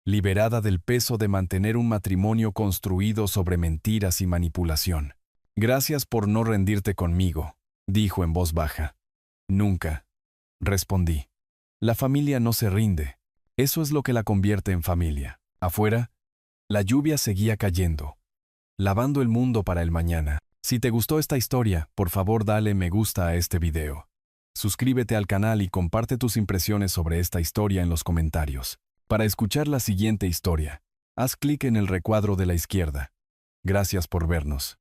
liberada del peso de mantener un matrimonio construido sobre mentiras y manipulación. Gracias por no rendirte conmigo, dijo en voz baja. Nunca, respondí. La familia no se rinde. Eso es lo que la convierte en familia. Afuera, la lluvia seguía cayendo, lavando el mundo para el mañana. Si te gustó esta historia, por favor dale me gusta a este video. Suscríbete al canal y comparte tus impresiones sobre esta historia en los comentarios. Para escuchar la siguiente historia, haz clic en el recuadro de la izquierda. Gracias por vernos.